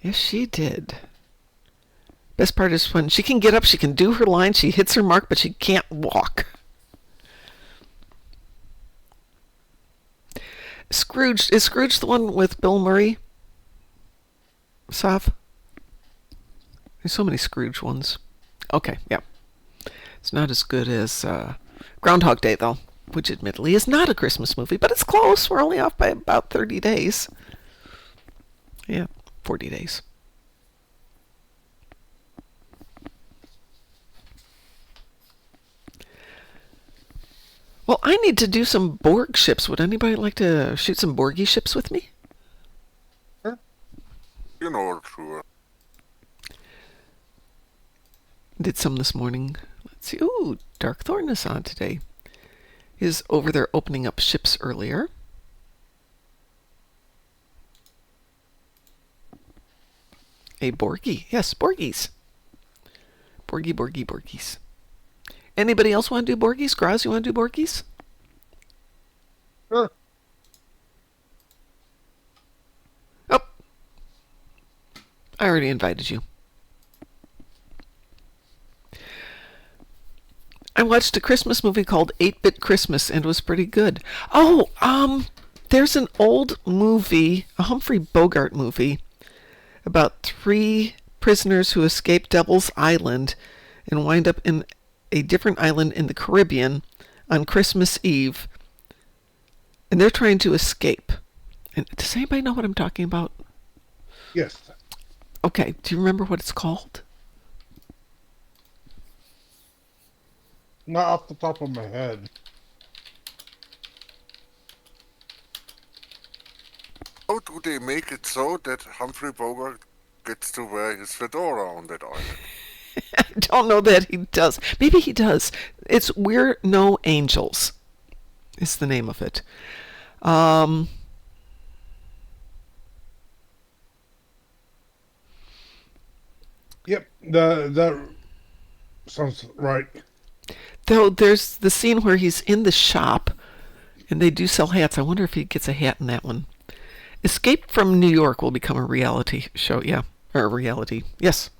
A: Yes, she did. Best part is when she can get up, she can do her line, she hits her mark, but she can't walk. Scrooge, is Scrooge the one with Bill Murray? Sav? There's so many Scrooge ones. Okay, yeah. It's not as good as Groundhog Day, though, which admittedly is not a Christmas movie, but it's close. We're only off by about 30 days. Yeah, 40 days. Well, I need to do some Borg ships. Would anybody like to shoot some Borgie ships with me?
B: You know, sure.
A: Did some this morning. Let's see. Ooh, Darkthorn is on today. He's over there opening up ships earlier. A Borgie. Yes, Borgies. Borgies. Anybody else want to do Borgies? Graz, you want to do Borgies?
C: Sure.
A: Oh. I already invited you. I watched a Christmas movie called 8-Bit Christmas and it was pretty good. Oh, there's an old movie, a Humphrey Bogart movie, about 3 prisoners who escape Devil's Island and wind up in a different island in the Caribbean on Christmas Eve, and they're trying to escape. And does anybody know what I'm talking about?
C: Yes.
A: Okay, do you remember what it's called?
C: Not off the top of my head.
B: How do they make it so that Humphrey Bogart gets to wear his fedora on that island?
A: I don't know that he does. Maybe he does. It's We're No Angels is the name of it.
C: Yep, that sounds right.
A: Though there's the scene where he's in the shop and they do sell hats. I wonder if he gets a hat in that one. Escape from New York will become a reality show, yeah. Or a reality, yes.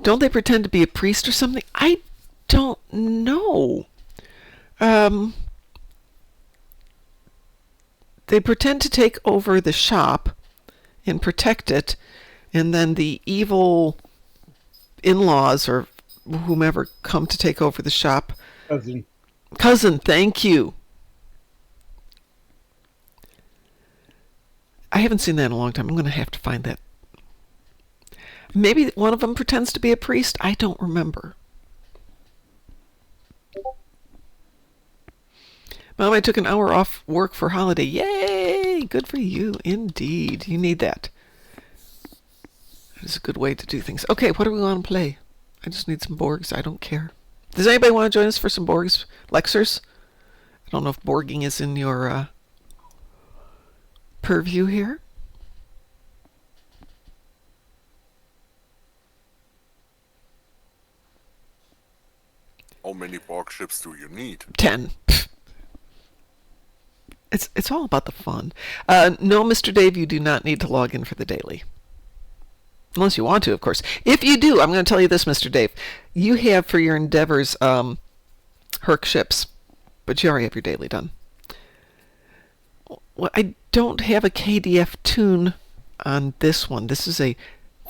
A: Don't they pretend to be a priest or something? I don't know. They pretend to take over the shop and protect it, and then the evil in-laws or whomever come to take over the shop.
C: Cousin.
A: Cousin, thank you. I haven't seen that in a long time. I'm going to have to find that. Maybe one of them pretends to be a priest. I don't remember. Mom, I took an hour off work for holiday. Yay! Good for you, indeed. You need that. It's a good way to do things. Okay, what do we want to play? I just need some Borgs. I don't care. Does anybody want to join us for some Borgs? Lexers? I don't know if Borging is in your purview here.
B: How many Borg ships do you need?
A: 10. It's all about the fun. No, Mr. Dave, you do not need to log in for the daily. Unless you want to, of course. If you do, I'm going to tell you this, Mr. Dave. You have for your endeavors Herc ships, but you already have your daily done. Well, I don't have a KDF tune on this one. This is a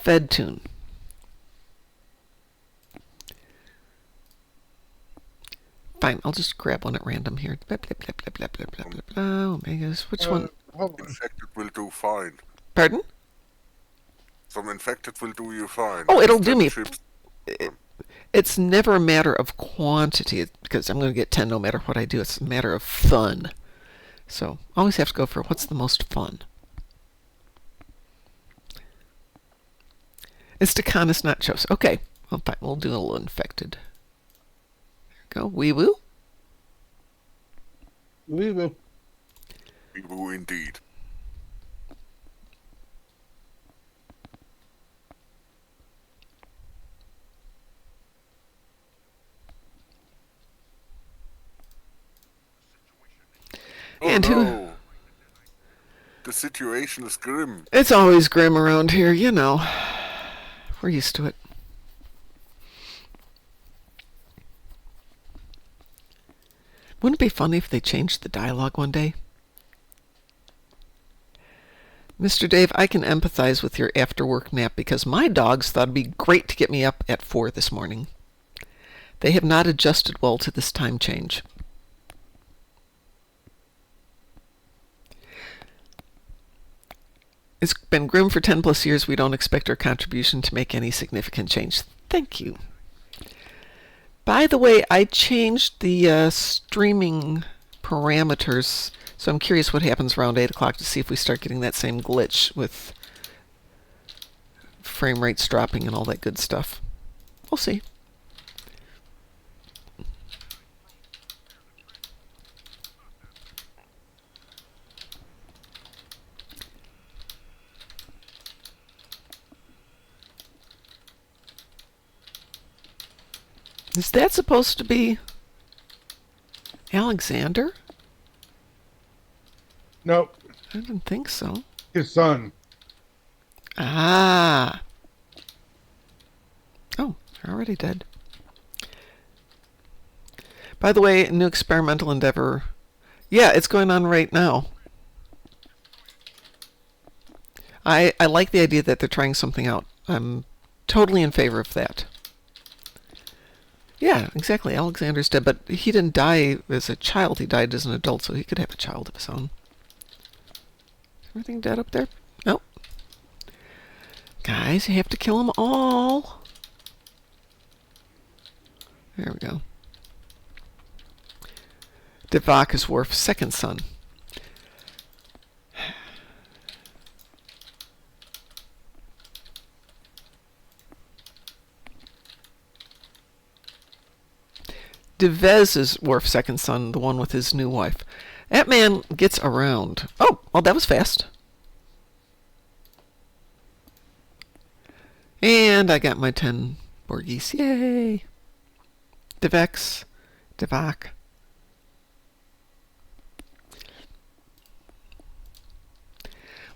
A: Fed tune. Fine, I'll just grab one at random here. Blah, blah, blah, blah, blah, blah, blah, blah. Oh my goodness, which one?
B: Infected will do fine.
A: Pardon?
B: Some infected will do you fine.
A: Oh, it'll do
B: 10
A: me.
B: ships.
A: It's never a matter of quantity, because I'm going to get 10 no matter what I do. It's a matter of fun. So, always have to go for what's the most fun. It's Decanus Nachos. Okay, well, fine. We'll do a little infected. There we go. Wee woo.
C: We will.
B: We will indeed. Oh
A: And who?
B: no. The situation is grim.
A: It's always grim around here, you know. We're used to it. Wouldn't it be funny if they changed the dialogue one day? Mr. Dave, I can empathize with your after-work nap because my dogs thought it'd be great to get me up at 4 this morning. They have not adjusted well to this time change. It's been grim for 10 plus years. We don't expect our contribution to make any significant change. Thank you. By the way, I changed the streaming parameters, so I'm curious what happens around 8 o'clock to see if we start getting that same glitch with frame rates dropping and all that good stuff. We'll see. Is that supposed to be Alexander?
C: Nope.
A: I didn't think so.
C: His son.
A: Ah. Oh, already dead. By the way, a new experimental endeavor. Yeah, it's going on right now. I like the idea that they're trying something out. I'm totally in favor of that. Yeah, exactly. Alexander's dead, but he didn't die as a child. He died as an adult, so he could have a child of his own. Everything dead up there? Nope. Guys, you have to kill them all. There we go. Devak is Worf's second son. Devez is Worf's second son, the one with his new wife. That man gets around. Oh, well, that was fast. And I got my 10 Borgies. Yay! Devex. Devak.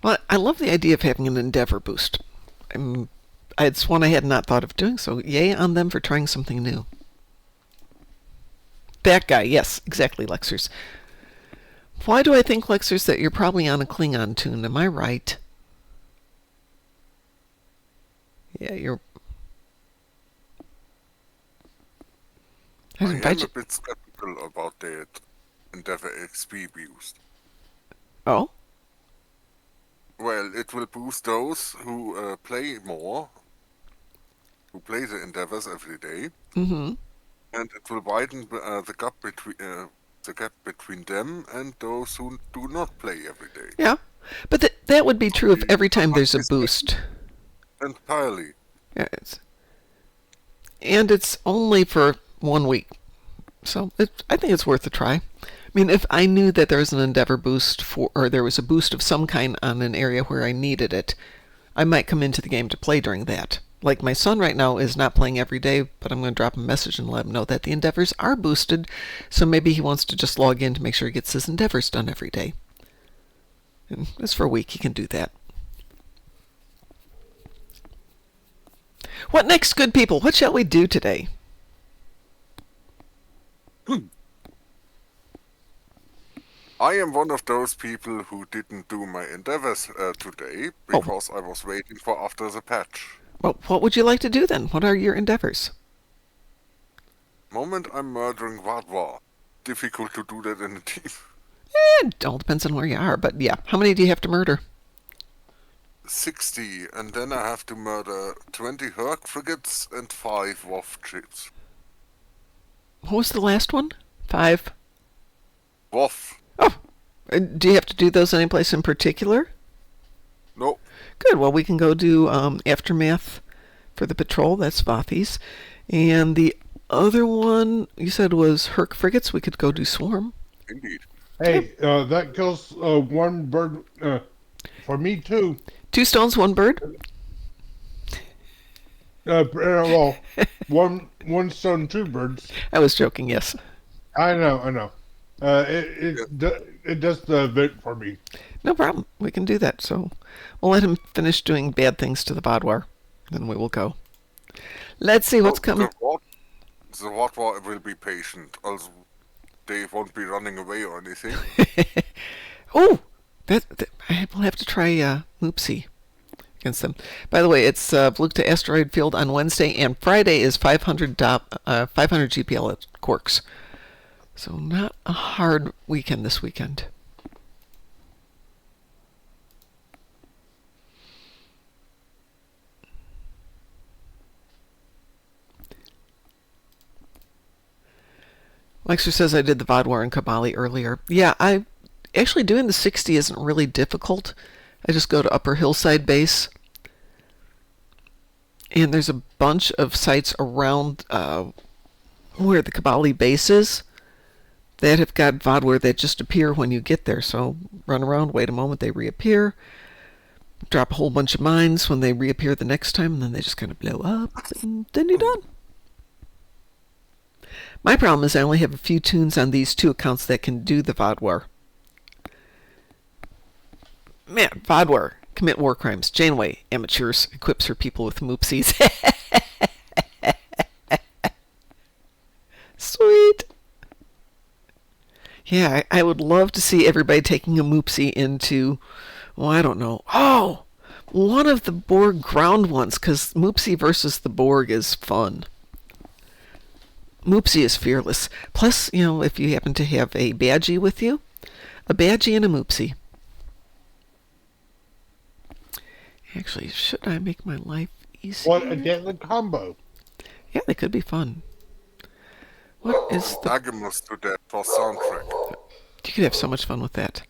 A: Well, I love the idea of having an Endeavor boost. It's one I had not thought of doing, so yay on them for trying something new. That guy, yes, exactly, Lexers. Why do I think, Lexers, that you're probably on a Klingon tune? Am I right? Yeah, you're...
B: I am a bit skeptical article about that Endeavor XP boost.
A: Oh?
B: Well, it will boost those who play more, who play the Endeavors every day,
A: Mm-hmm.
B: and it will widen the gap between them and those who do not play every day.
A: Yeah. But that would be true if every time there's a
B: It's
A: boost.
B: entirely.
A: Yeah, and it's only for 1 week. So I think it's worth a try. I mean, if I knew that there was an Endeavor boost or there was a boost of some kind on an area where I needed it, I might come into the game to play during that. Like my son right now is not playing every day, but I'm going to drop him a message and let him know that the Endeavors are boosted, so maybe he wants to just log in to make sure he gets his Endeavors done every day. And it's for a week, he can do that. What next, good people? What shall we do today?
B: I am one of those people who didn't do my Endeavors today because I was waiting for after the patch.
A: Well, what would you like to do then? What are your Endeavors?
B: Moment I'm murdering Vadwa. Difficult to do that in a team.
A: It all depends on where you are, but yeah. How many do you have to murder?
B: 60, and then I have to murder 20 Herc frigates and 5 WAF ships.
A: What was the last one? 5?
B: WAF.
A: Oh, do you have to do those any place in particular?
B: No.
A: Good. Well, we can go do Aftermath for the patrol. That's Vathi's. And the other one you said was Herc frigates. We could go do Swarm.
B: Indeed.
C: Hey, that kills one bird for me too.
A: 2 stones, 1 bird.
C: Well, one stone, 2 birds.
A: I was joking. Yes.
C: I know. It does the event for me.
A: No problem. We can do that. So we'll let him finish doing bad things to the Bodwar. Then we will go. Let's see what's coming.
B: The Vadwa will be patient. Also, they won't be running away or anything.
A: Oh, I will have to try Moopsy against them. By the way, it's Vlukta Asteroid Field on Wednesday, and Friday is 500 GPL at Quarks. So not a hard weekend this weekend. Lexer says I did the Vodwar and Kabali earlier. Yeah, actually doing the 60 isn't really difficult. I just go to Upper Hillside Base. And there's a bunch of sites around where the Kabali base is that have got Vodwar that just appear when you get there. So run around, wait a moment, they reappear. Drop a whole bunch of mines when they reappear the next time, and then they just kind of blow up, and then you're done. My problem is I only have a few tunes on these 2 accounts that can do the Vodwar. Man, Vodwar, commit war crimes. Janeway, amateurs, equips her people with Moopsies. Sweet. Yeah, I would love to see everybody taking a Moopsy into, well, I don't know. Oh, one of the Borg ground ones, because Moopsy versus the Borg is fun. Moopsy is fearless. Plus, if you happen to have a Badgie with you, a Badgie and a Moopsy. Actually, should I make my life easier?
C: What a deadly combo.
A: Yeah, they could be fun. What is the...
B: Agamus to that for soundtrack.
A: You could have so much fun with that.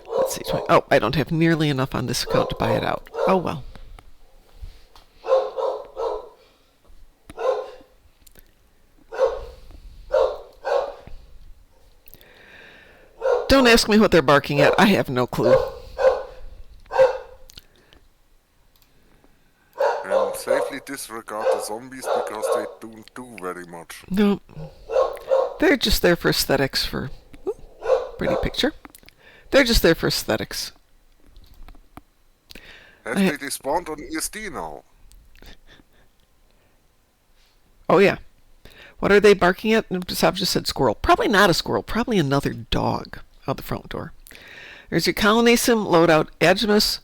A: Let's see. Oh, I don't have nearly enough on this account to buy it out. Oh, well. Don't ask me what they're barking at. I have no clue.
B: And safely disregard the zombies because they don't do very much.
A: No. They're just there for aesthetics for... Ooh, pretty picture. They're just there for aesthetics.
B: Have they despawned on ESD now?
A: Oh, yeah. What are they barking at? Sav just said squirrel. Probably not a squirrel. Probably another dog out the front door. There's your colony sim loadout. Agimus,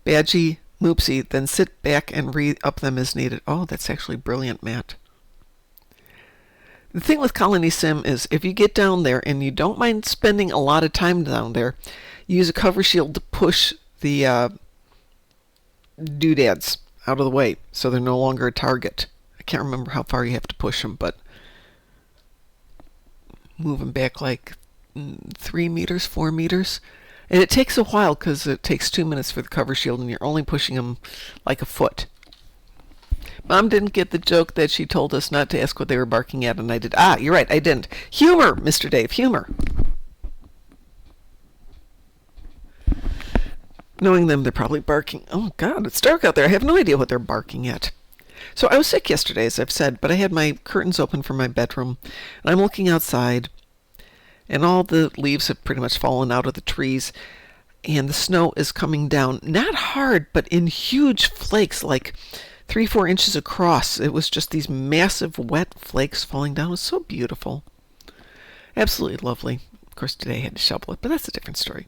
A: Badgie, Moopsy. Then sit back and re-up them as needed. Oh, that's actually brilliant, Matt. The thing with Colony Sim is if you get down there and you don't mind spending a lot of time down there, use a cover shield to push the doodads out of the way so they're no longer a target. I can't remember how far you have to push them, but move them back like 3 meters, 4 meters. And it takes a while because it takes 2 minutes for the cover shield and you're only pushing them like a foot. Mom didn't get the joke that she told us not to ask what they were barking at, and I did. Ah, you're right, I didn't. Humor, Mr. Dave, humor. Knowing them, they're probably barking. Oh, God, it's dark out there. I have no idea what they're barking at. So I was sick yesterday, as I've said, but I had my curtains open for my bedroom, and I'm looking outside, and all the leaves have pretty much fallen out of the trees, and the snow is coming down. Not hard, but in huge flakes, like 3-4 inches across. It was just these massive wet flakes falling down. It was so beautiful. Absolutely lovely. Of course, today I had to shovel it, but that's a different story.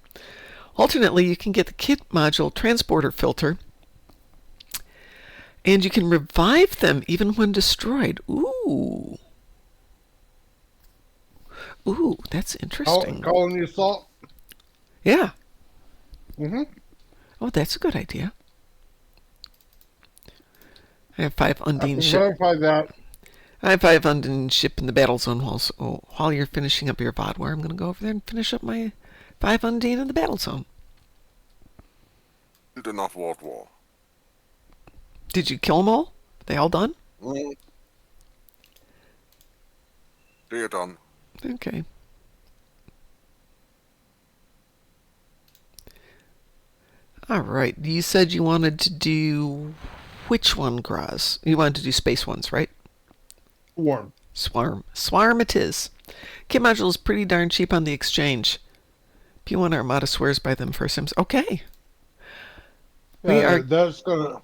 A: Alternately, you can get the kit module transporter filter, and you can revive them even when destroyed. Ooh. Ooh, that's interesting.
C: Colony assault.
A: Yeah.
C: Mm-hmm.
A: Oh, that's a good idea. I have 5 Undine ship.
C: Verify that.
A: I have 5 Undine ship in the battle zone while you're finishing up your VOD war. I'm going to go over there and finish up my 5 Undine in the battle zone.
B: Did enough World War.
A: Did you kill them all? They all done?
B: They are done.
A: Okay. All right. You said you wanted to do which one, Graz? You wanted to do space ones, right?
C: Warm.
A: Swarm. Swarm it is. Kit module is pretty darn cheap on the exchange. P1 Armada swears by them for Sims. Okay.
C: That's gonna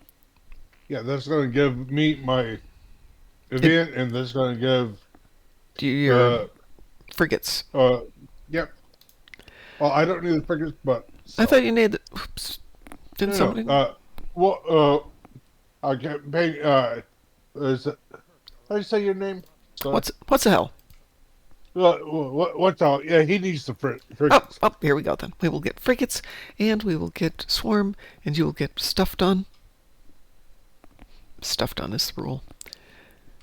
C: give me my event, and that's gonna give
A: your frigates.
C: Yep. Well, I don't need the frigates, but
A: I thought you needed. Oops. Didn't somebody?
C: I can't pay. Is it? How do you say your name? Sorry.
A: What's the hell?
C: What's all? Yeah, he needs the frigates.
A: Oh, here we go then. We will get frigates, and we will get swarm, and you will get stuff done. Stuff done is the rule.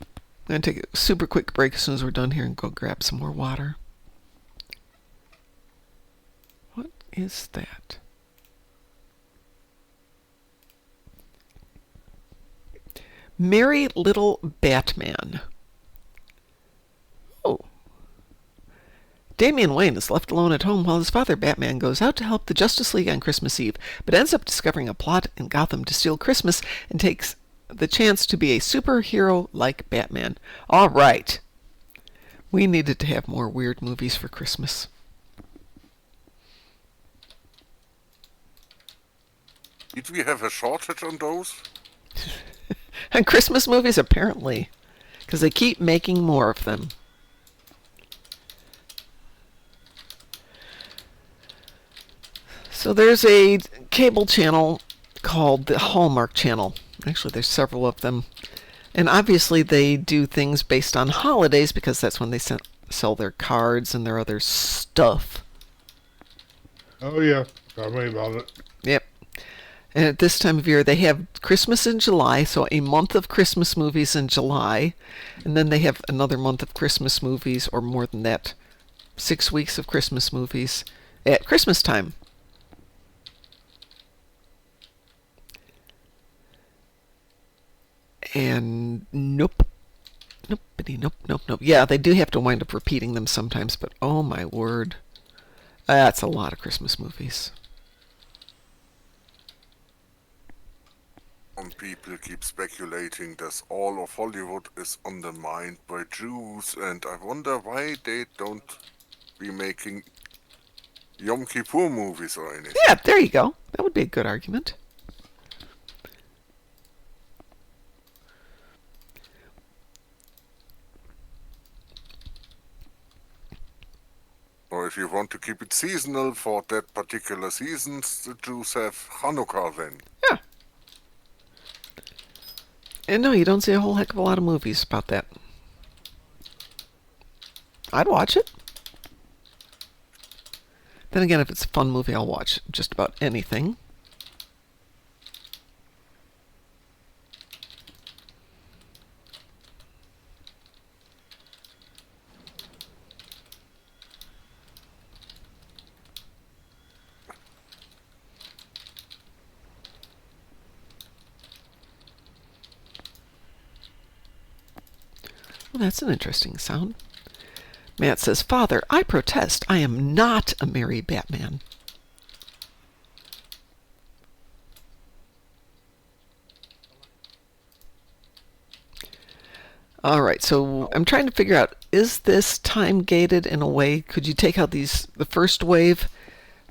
A: I'm going to take a super quick break as soon as we're done here and go grab some more water. What is that? Merry Little Batman. Oh. Damian Wayne is left alone at home while his father, Batman, goes out to help the Justice League on Christmas Eve, but ends up discovering a plot in Gotham to steal Christmas and takes the chance to be a superhero like Batman. All right. We needed to have more weird movies for Christmas.
B: Did we have a shortage on those?
A: And Christmas movies, apparently, because they keep making more of them. So there's a cable channel called the Hallmark Channel. Actually, there's several of them. And obviously they do things based on holidays because that's when they sell their cards and their other stuff.
C: Oh, yeah. Tell me about it.
A: Yep. And at this time of year, they have Christmas in July, so a month of Christmas movies in July. And then they have another month of Christmas movies, or more than that, 6 weeks of Christmas movies at Christmas time. And nope. Nope. Yeah, they do have to wind up repeating them sometimes, but oh my word. That's a lot of Christmas movies.
B: Some people keep speculating that all of Hollywood is undermined by Jews, and I wonder why they don't be making Yom Kippur movies or anything.
A: Yeah, there you go. That would be a good argument.
B: Or if you want to keep it seasonal for that particular seasons, the Jews have Hanukkah then.
A: Yeah. And no, you don't see a whole heck of a lot of movies about that. I'd watch it. Then again, if it's a fun movie, I'll watch just about anything. Well, that's an interesting sound. Matt says, Father, I protest. I am not a merry Batman. All right, so I'm trying to figure out, is this time gated in a way? Could you take out the first wave,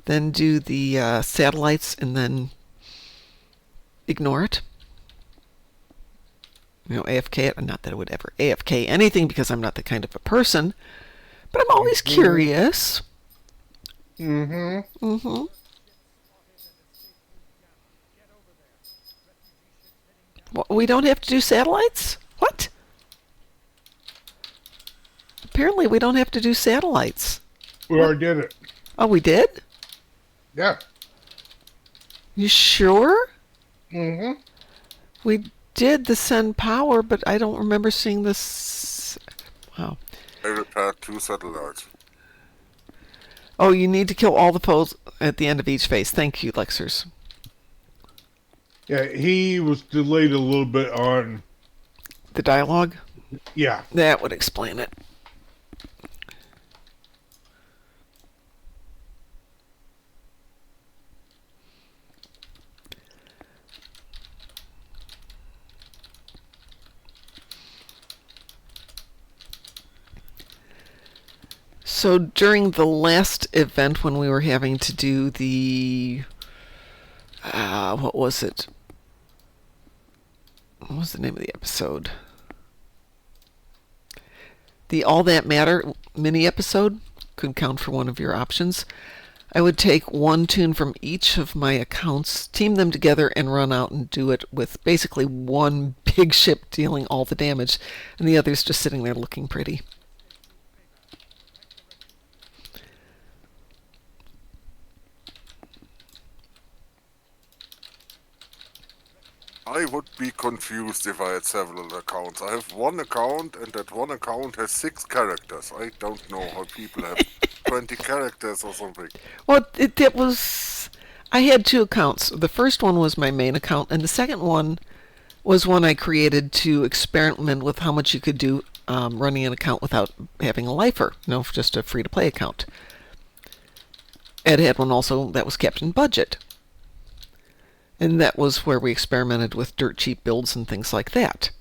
A: then do the satellites, and then ignore it? You know, AFK it. Not that I would ever AFK anything because I'm not that kind of a person, but I'm always curious.
C: Mm-hmm.
A: We don't have to do satellites? What? Apparently we don't have to do satellites.
C: We already did it.
A: Oh, we did?
C: Yeah.
A: You sure?
C: Mm-hmm.
A: We did the send power, but I don't remember seeing this. Wow.
B: I repaired 2 satellites.
A: Oh, you need to kill all the foes at the end of each phase. Thank you, Lexers.
C: Yeah, he was delayed a little bit on...
A: The dialogue?
C: Yeah.
A: That would explain it. So during the last event when we were having to do the... what was it? What was the name of the episode? The All That Matter mini episode could count for one of your options. I would take one toon from each of my accounts, team them together, and run out and do it with basically one big ship dealing all the damage, and the others just sitting there looking pretty.
B: I would be confused if I had several accounts. I have one account, and that one account has 6 characters. I don't know how people have 20 characters or something.
A: Well, it was... I had 2 accounts. The first one was my main account, and the second one was one I created to experiment with how much you could do running an account without having a lifer. You know, just a free-to-play account. Ed had one also that was kept in budget. And that was where we experimented with dirt cheap builds and things like that.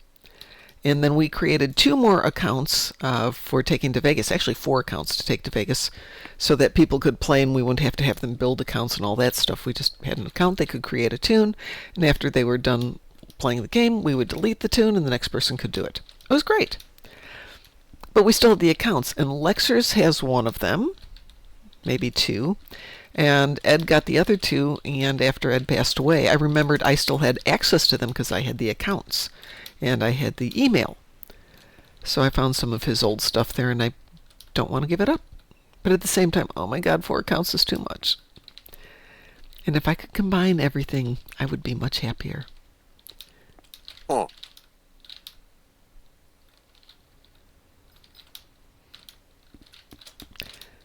A: And then we created 2 more accounts for taking to Vegas, actually 4 accounts to take to Vegas, so that people could play and we wouldn't have to have them build accounts and all that stuff. We just had an account, they could create a toon, and after they were done playing the game, we would delete the toon and the next person could do it. It was great. But we still had the accounts, and Lexers has one of them, maybe 2. And Ed got the other 2, and after Ed passed away, I remembered I still had access to them because I had the accounts, and I had the email. So I found some of his old stuff there, and I don't want to give it up. But at the same time, oh my God, 4 accounts is too much. And if I could combine everything, I would be much happier.
B: Oh,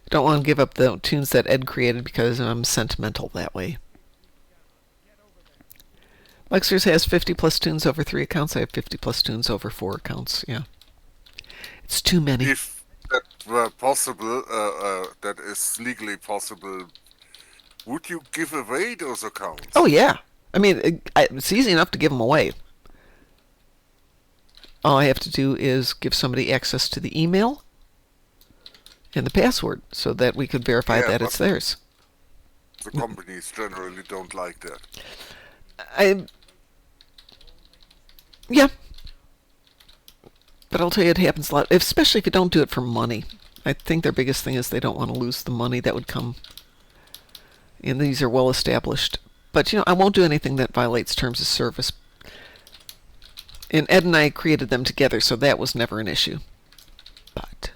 A: Don't want to give up the tunes that Ed created because I'm sentimental that way. Lexers has 50 plus tunes over 3 accounts. I have 50 plus tunes over 4 accounts. Yeah. It's too many.
B: if that were possible, that is legally possible, would you give away those accounts?
A: Oh, yeah. I mean, it's easy enough to give them away. All I have to do is give somebody access to the email and the password so that we could verify
B: Yeah,
A: that
B: but
A: it's theirs.
B: The companies generally don't like that.
A: Yeah. But I'll tell you, it happens a lot, especially if you don't do it for money. I think their biggest thing is they don't want to lose the money that would come. And these are well established. But, you know, I won't do anything that violates terms of service. And Ed and I created them together, so that was never an issue. But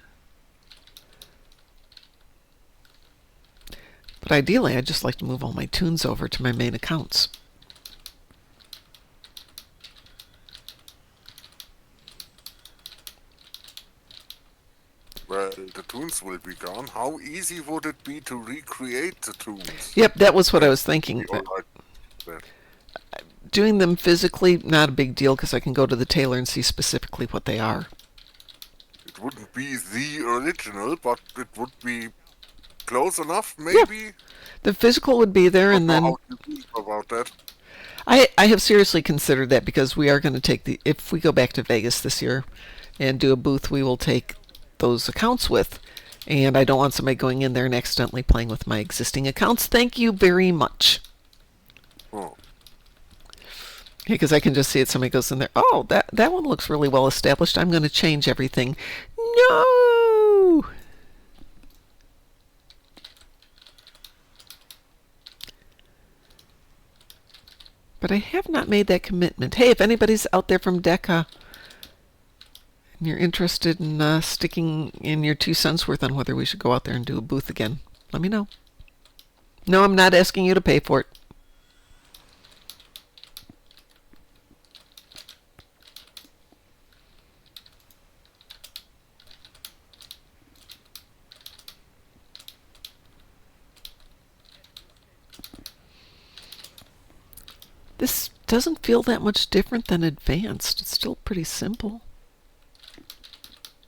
A: But ideally, I'd just like to move all my tunes over to my main accounts.
B: Well, the tunes will be gone. How easy would it be to recreate the tunes?
A: Yep, that was what I was thinking.
B: All like that.
A: Doing them physically, not a big deal because I can go to the tailor and see specifically what they are.
B: It wouldn't be the original, but it would be close enough, maybe.
A: Yeah. The physical would be there, and then
B: How do you feel about that?
A: I have seriously considered that because we are going to take if we go back to Vegas this year and do a booth, we will take those accounts with. And I don't want somebody going in there and accidentally playing with my existing accounts. Thank you very much.
B: Oh.
A: Because I can just see it. Somebody goes in there. Oh, that one looks really well established. I'm going to change everything. No! But I have not made that commitment. Hey, if anybody's out there from DECA and you're interested in sticking in your 2 cents worth on whether we should go out there and do a booth again, let me know. No, I'm not asking you to pay for it. This doesn't feel that much different than advanced. It's still pretty simple.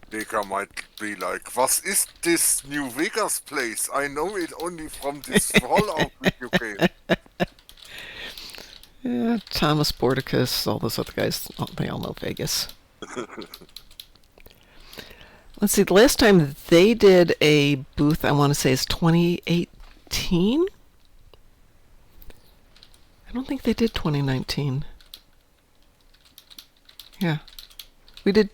B: Deka might be like, was ist this New Vegas place? I know it only from this Fallout video game.
A: Yeah, Thomas Bordicus, all those other guys, they all know Vegas. Let's see, the last time they did a booth, I want to say is 2018? I don't think they did 2019. Yeah. We did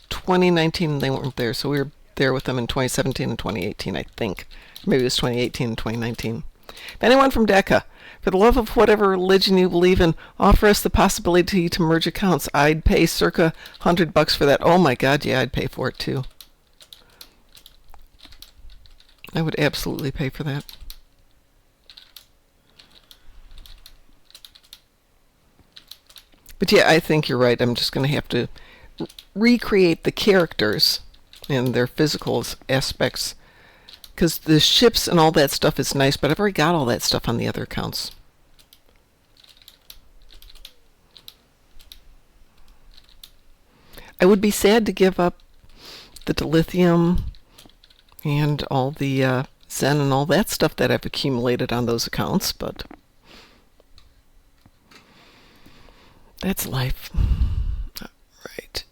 A: 2019 and they weren't there, so we were there with them in 2017 and 2018, I think. Maybe it was 2018 and 2019. If anyone from DECA, for the love of whatever religion you believe in, offer us the possibility to merge accounts. I'd pay circa $100 for that. Oh my god, yeah, I'd pay for it too. I would absolutely pay for that. But yeah, I think you're right. I'm just going to have to recreate the characters and their physical aspects. Because the ships and all that stuff is nice, but I've already got all that stuff on the other accounts. I would be sad to give up the dilithium and all the Zen and all that stuff that I've accumulated on those accounts, but that's life. Right.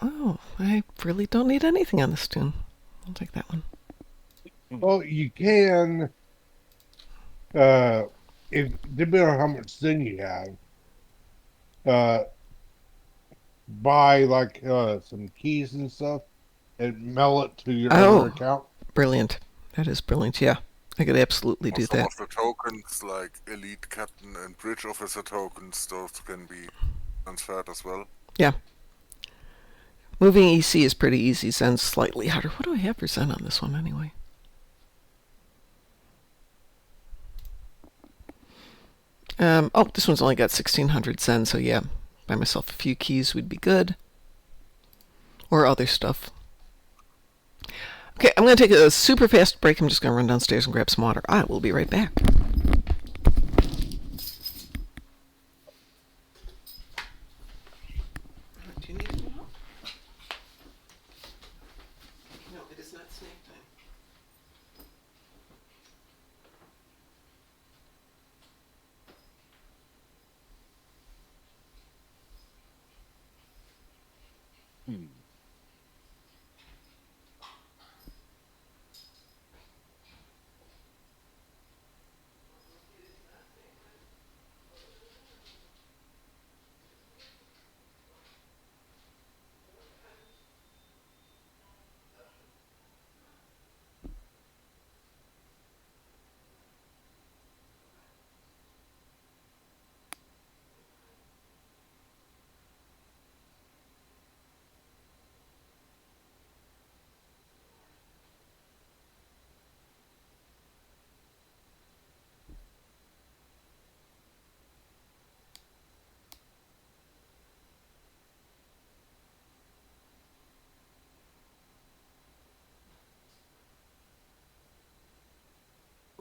A: Oh, I really don't need anything on this tune. I'll take that one.
C: Well, you can, if depending on how much Zen you have, buy like some keys and stuff and mail it to your other account.
A: Brilliant. That is brilliant. Yeah, I could absolutely do
B: Some
A: that.
B: of the tokens, like Elite Captain and Bridge Officer tokens, those can be transferred as well.
A: Yeah. Moving EC is pretty easy. Zen's slightly harder. What do I have for Zen on this one anyway? Oh, this one's only got 1600 Zen, so yeah, buy myself a few keys would be good. Or other stuff. Okay, I'm going to take a super fast break. I'm just going to run downstairs and grab some water. I will be right back. Do you need any help? No, it is not snack time.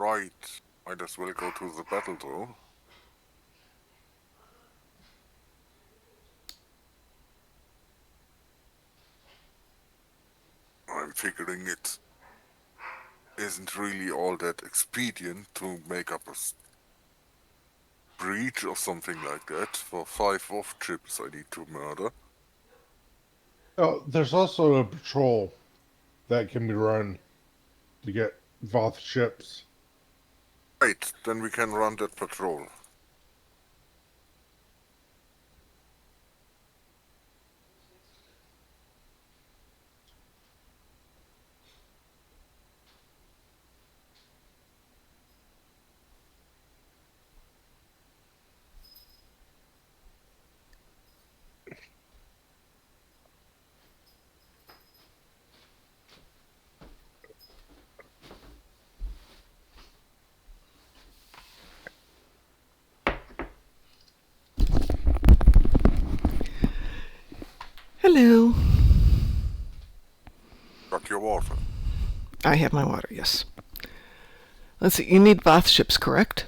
B: Right. Might as well go to the battle, though. I'm figuring it isn't really all that expedient to make up a breach or something like that for 5 off chips I need to murder.
C: Oh, there's also a patrol that can be run to get Voth ships.
B: Right, then we can run that patrol.
A: Hello.
B: Got your water.
A: I have my water, yes. Let's see, you need Voth ships, correct?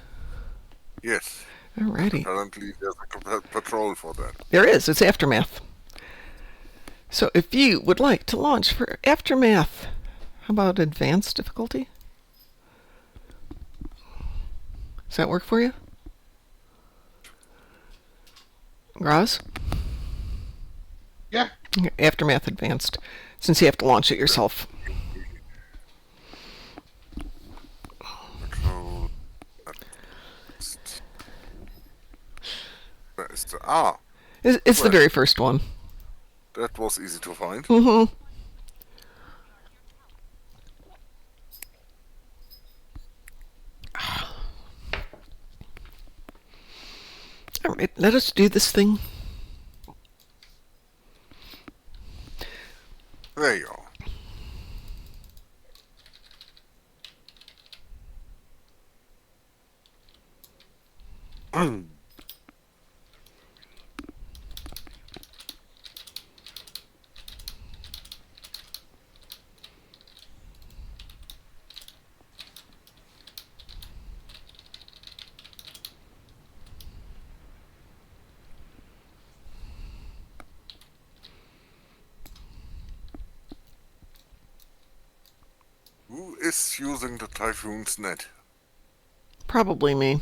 B: Yes.
A: Alrighty.
B: Apparently there's a patrol for that.
A: There is, it's Aftermath. So if you would like to launch for Aftermath, how about advanced difficulty? Does that work for you? Graz?
C: Yeah.
A: Aftermath advanced, since you have to launch it yourself.
B: Patrol. Where is the...
A: It's the
B: Well.
A: very first one.
B: That was easy to find.
A: Mm-hmm. All right, let us do this thing.
B: There you are. Who is using the Typhoon's net?
A: Probably me.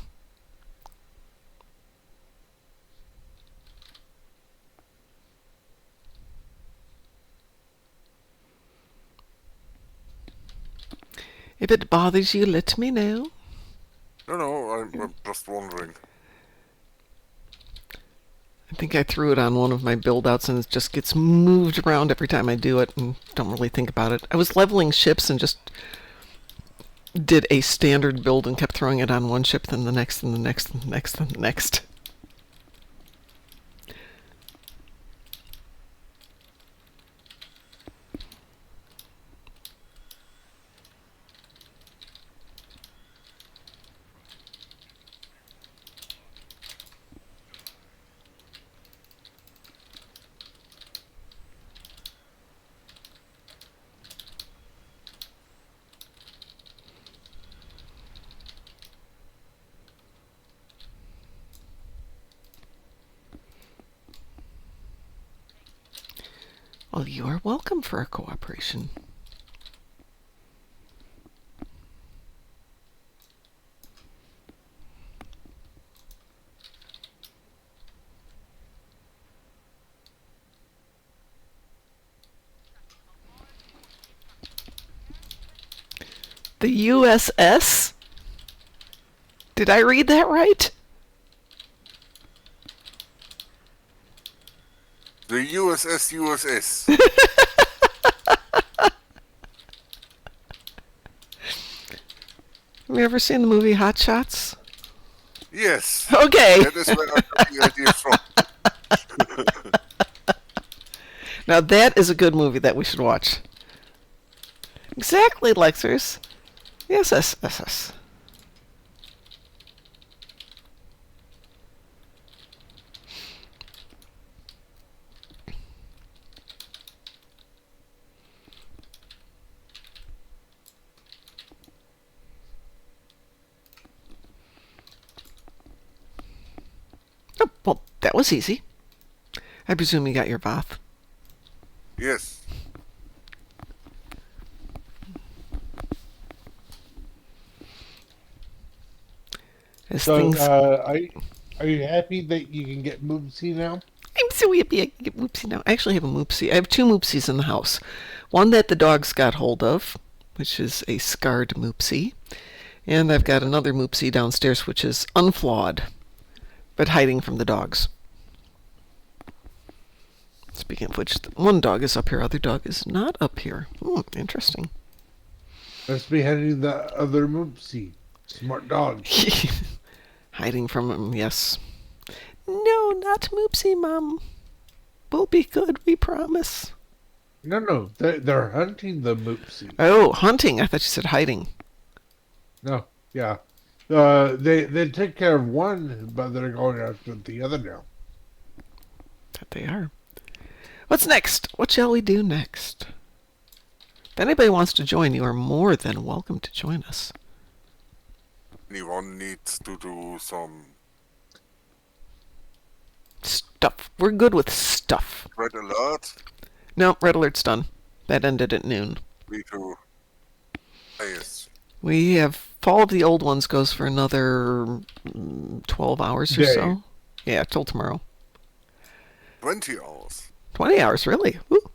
A: If it bothers you, let me know.
B: No, I'm just wondering.
A: I think I threw it on one of my build-outs and it just gets moved around every time I do it and don't really think about it. I was leveling ships and just did a standard build and kept throwing it on one ship, then the next, and the next, and the next, and the next. Well, you are welcome for a cooperation. The USS? Did I read that right?
B: The USS.
A: Have you ever seen the movie Hot Shots?
B: Yes.
A: Okay.
B: That is where I got the idea from.
A: Now that is a good movie that we should watch. Exactly, Lexers. Yes. That was easy. I presume you got your Voth.
B: Yes.
A: As
C: So,
A: things...
C: are you happy that you can get Moopsy now?
A: I'm so happy I can get Moopsy now. I actually have a Moopsy. I have two Moopsies in the house. One that the dogs got hold of, which is a scarred Moopsy. And I've got another Moopsy downstairs, which is unflawed, but hiding from the dogs. Speaking of which, one dog is up here, other dog is not up here. Interesting.
C: Must be heading the other Moopsy. Smart dog.
A: Hiding from him, yes. No, not Moopsy, Mom. We'll be good, we promise.
C: No, they're hunting the Moopsy.
A: Oh, hunting. I thought you said hiding.
C: No, yeah. They take care of one, but they're going after the other now.
A: That they are. What's next? What shall we do next? If anybody wants to join, you are more than welcome to join us.
B: Anyone needs to do some
A: Stuff. We're good with stuff.
B: red alert?
A: No, red alert's done. That ended at noon.
B: Me too. Yes.
A: We have Fall of the Old Ones goes for another 12 hours or
C: Day.
A: so. Yeah, till tomorrow.
B: 20 hours,
A: 20 hours, really? Woo.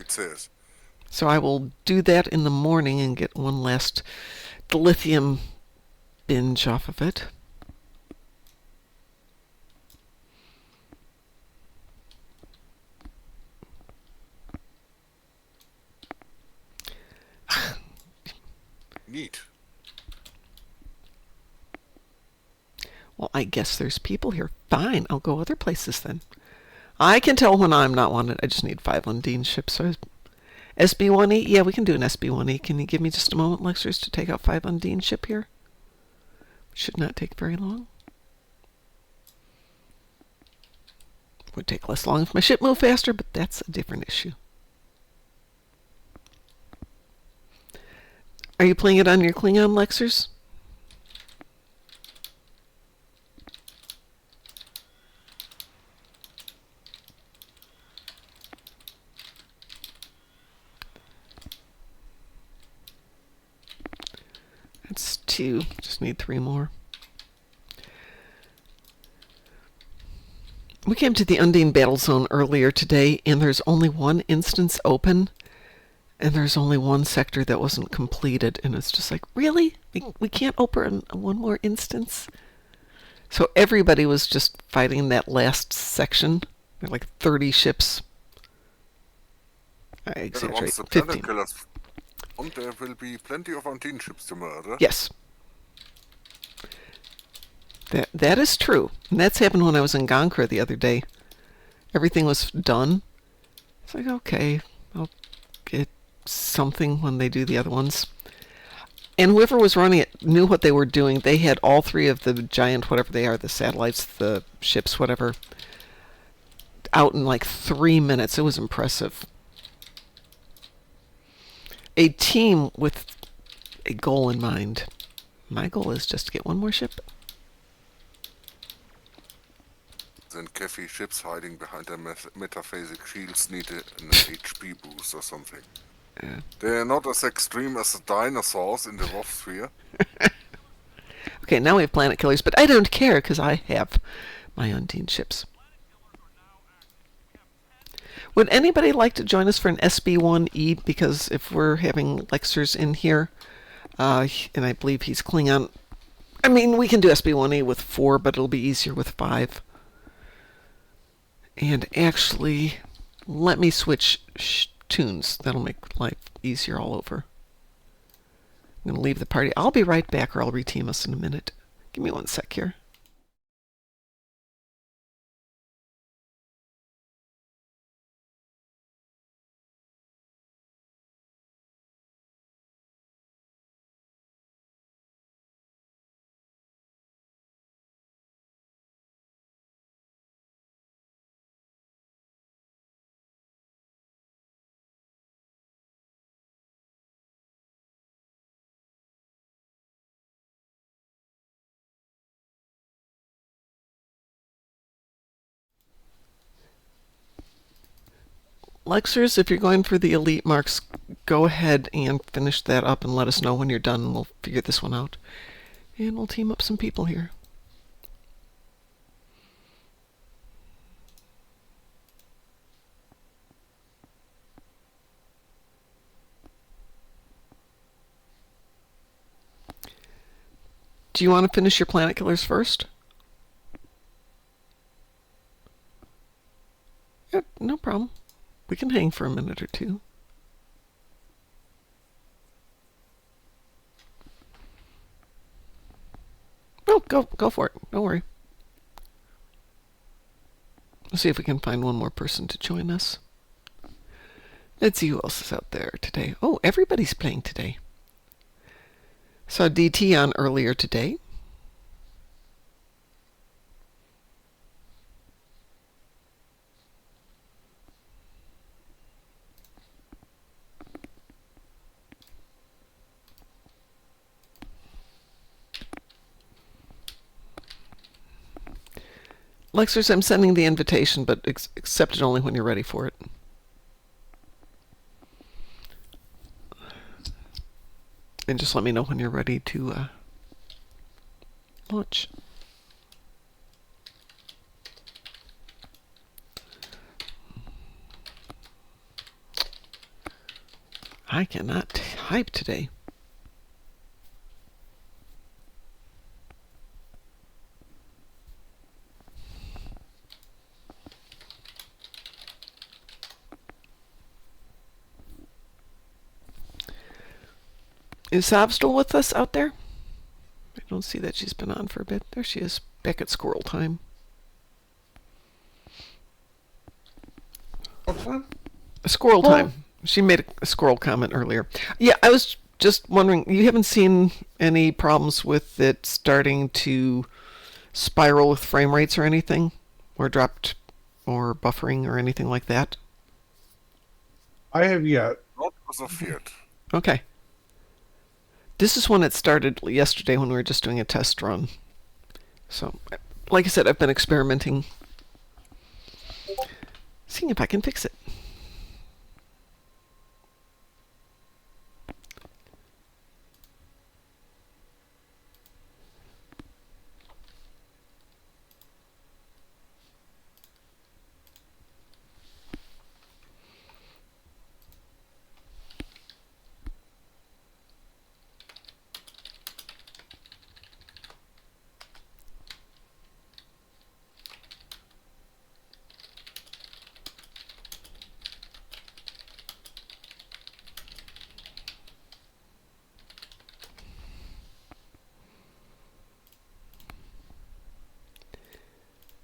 B: it says.
A: So I will do that in the morning and get one last lithium binge off of it.
B: Neat.
A: Well, I guess there's people here. Fine, I'll go other places then. I can tell when I'm not wanted. I just need 5 Undine ships. So SB1E? Yeah, we can do an SB1E. Can you give me just a moment, Lexers, to take out 5 Undine ship here? Should not take very long. Would take less long if my ship moved faster, but that's a different issue. Are you playing it on your Klingon, Lexers? That's 2. Just need 3 more. We came to the Undine Battle Zone earlier today, and there's only one instance open, and there's only one sector that wasn't completed, and it's just like, really? We can't open one more instance? So everybody was just fighting that last section. There were like 30 ships. I exaggerate.
B: Once the planet
A: 15.
B: killers, and there will be plenty of Undine ships to murder.
A: Yes. That is true. And that's happened when I was in Gankra the other day. Everything was done. It's like, okay, I'll get something when they do the other ones. And whoever was running it knew what they were doing. They had all 3 of the giant, whatever they are, the satellites, the ships, whatever, out in like 3 minutes. It was impressive. A team with a goal in mind. My goal is just to get one more ship.
B: Then Kefi ships hiding behind their metaphasic shields need an HP boost or something.
A: Yeah.
B: They are not as extreme as the dinosaurs in the Wolf sphere.
A: Okay, now we have planet killers, but I don't care because I have my Undine ships. Would anybody like to join us for an SB1E? Because if we're having Lexers in here, and I believe he's Klingon, I mean, we can do SB1E with 4, but it'll be easier with 5. And actually, let me switch tunes. That'll make life easier all over. I'm going to leave the party. I'll be right back, or I'll reteam us in a minute. Give me 1 sec here. Lexers, if you're going for the elite marks, go ahead and finish that up and let us know when you're done, and we'll figure this one out. And we'll team up some people here. Do you want to finish your planet killers first? Yeah, no problem. We can hang for a minute or two. No, go for it. Don't worry. Let's see if we can find one more person to join us. Let's see who else is out there today. Oh, everybody's playing today. Saw DT on earlier today. Lexers, I'm sending the invitation, but accept it only when you're ready for it. And just let me know when you're ready to launch. I cannot type today. Is Sav still with us out there? I don't see that she's been on for a bit. There she is, back at squirrel time.
C: What's that?
A: Squirrel time. She made a squirrel comment earlier. Yeah, I was just wondering, you haven't seen any problems with it starting to spiral with frame rates or anything? Or dropped or buffering or anything like that?
C: I have yet.
B: Not as of yet.
A: Okay. This is when it started yesterday when we were just doing a test run. So, like I said, I've been experimenting, seeing if I can fix it.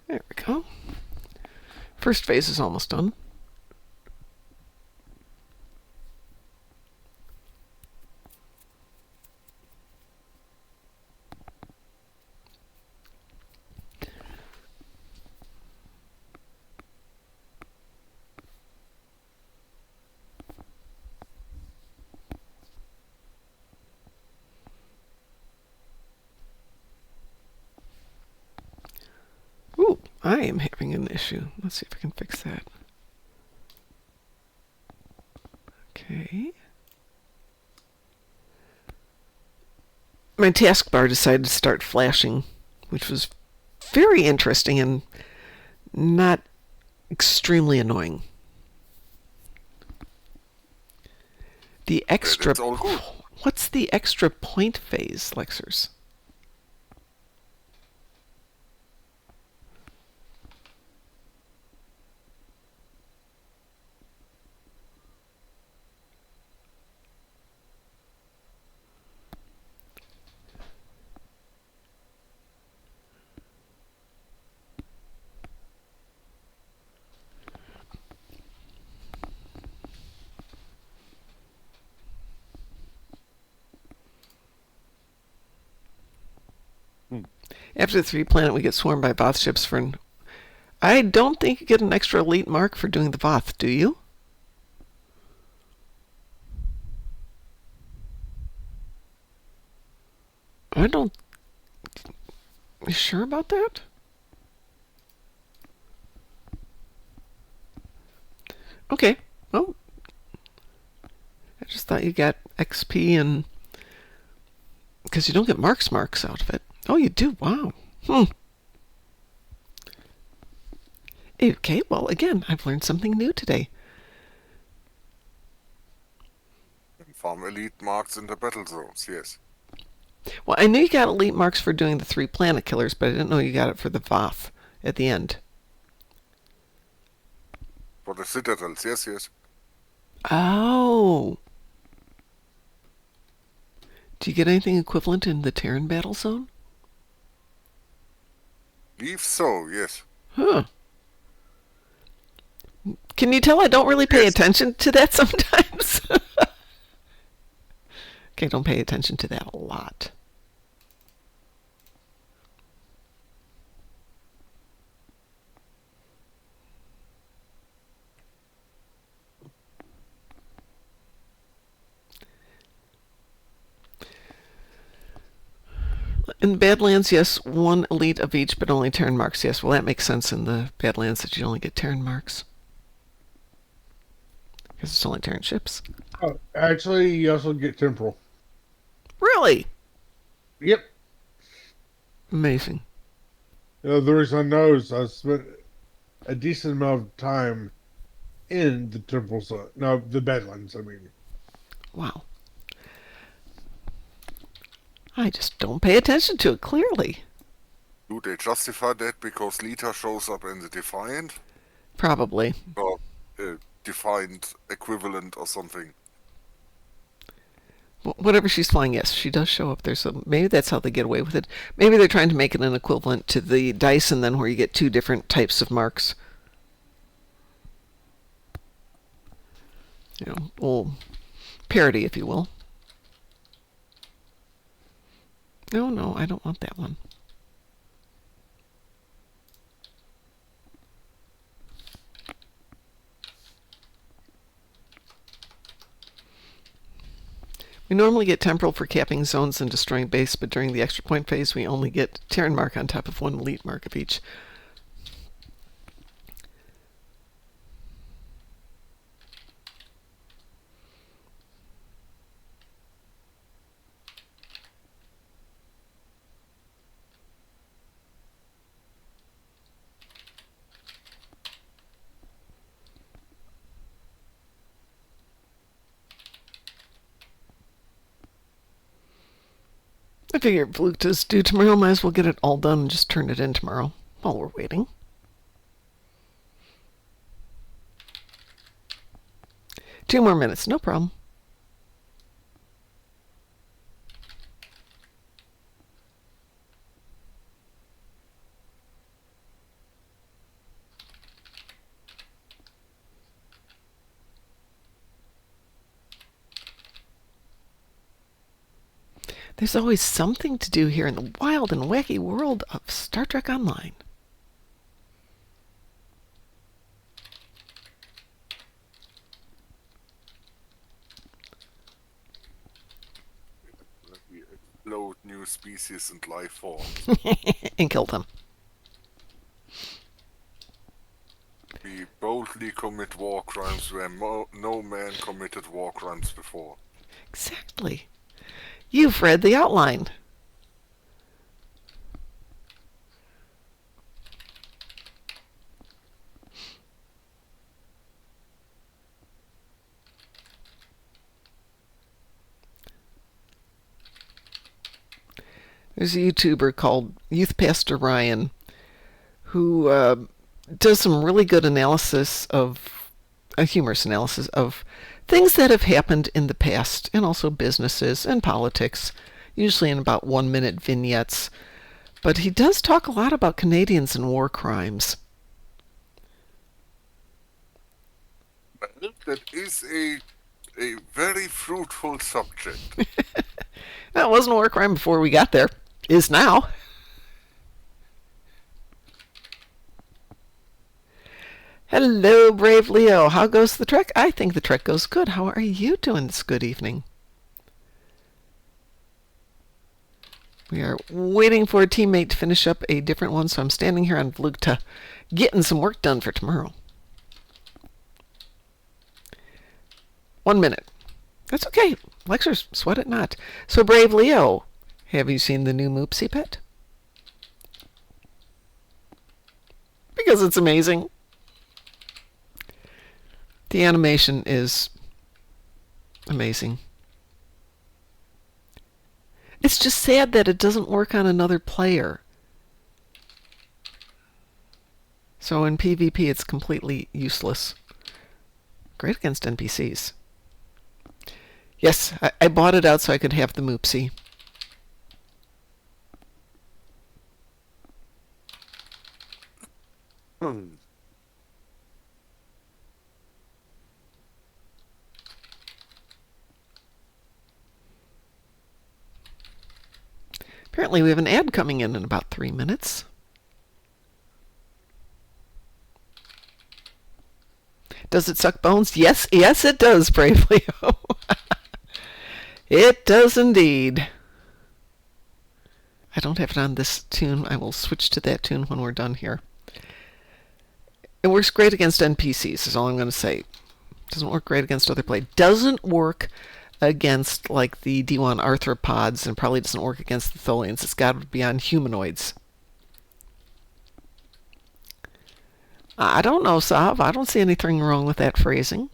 A: There we go. First phase is almost done. Ooh, I am having an issue. Let's see if I can fix that. Okay. My taskbar decided to start flashing, which was very interesting and not extremely annoying. The extra...
B: It's all good.
A: What's the extra point phase, Lexers? After the 3 planet, we get swarmed by Voth ships for an... I don't think you get an extra elite mark for doing the Voth, do you? I don't... You sure about that? Okay, you got XP and... because you don't get marks out of it. Oh, you do? Wow. Okay, well, again, I've learned something new today.
B: Farm elite marks in the battle zones, yes.
A: Well, I knew you got elite marks for doing the 3 planet killers, but I didn't know you got it for the Voth at the end.
B: For the citadels, yes.
A: Oh. Do you get anything equivalent in the Terran battle zone?
B: Believe so, yes.
A: Huh. Can you tell I don't really pay
B: Yes.
A: attention to that sometimes? Okay, don't pay attention to that a lot. In the Badlands, yes, 1 elite of each, but only Terran marks. Yes, well, that makes sense in the Badlands that you only get Terran marks. Because it's only Terran ships.
C: Oh, actually, you also get temporal.
A: Really?
C: Yep.
A: Amazing.
C: The reason I know is I spent a decent amount of time in the temporal zone. No, the Badlands, I mean.
A: Wow. I just don't pay attention to it, clearly.
B: Do they justify that because Lita shows up in the Defiant?
A: Probably.
B: Or Defiant equivalent or something?
A: Whatever she's flying, yes, she does show up there. So maybe that's how they get away with it. Maybe they're trying to make it an equivalent to the Dyson, then, where you get 2 different types of marks. You know, little parody, if you will. No, I don't want that one. We normally get temporal for capping zones and destroying base, but during the extra point phase, we only get Terran mark on top of 1 elite mark of each. I figure if Luke's due tomorrow, might as well get it all done and just turn it in tomorrow while we're waiting. Two more minutes, no problem. There's always something to do here in the wild and wacky world of Star Trek Online.
B: We explode new species and life forms.
A: And kill them.
B: We boldly commit war crimes where no man committed war crimes before.
A: Exactly. You've read the outline. There's a YouTuber called Youth Pastor Ryan who does some really good analysis of, a humorous analysis of things that have happened in the past, and also businesses and politics, usually in about 1-minute vignettes. But he does talk a lot about Canadians and war crimes.
B: Well, that is a very fruitful subject.
A: That wasn't a war crime before we got there. Is now. Hello, brave Leo. How goes the trek? I think the trek goes good. How are you doing this good evening? We are waiting for a teammate to finish up a different one, so I'm standing here on Vlugta getting some work done for tomorrow. 1 minute. That's okay. Lectures, sweat it not. So, Brave Leo, have you seen the new Moopsy pet? Because it's amazing. The animation is amazing. It's just sad that it doesn't work on another player. So in PvP, it's completely useless. Great against NPCs. Yes, I bought it out so I could have the Moopsy. Apparently we have an ad coming in about 3 minutes. Does it suck bones? Yes, yes it does, Brave Leo. It does indeed. I don't have it on this tune. I will switch to that tune when we're done here. It works great against NPCs, is all I'm going to say. Doesn't work great against other play. Doesn't work against like the D1 arthropods, and probably doesn't work against the Tholians. It's got to be on humanoids. I don't know, Sav. I don't see anything wrong with that phrasing.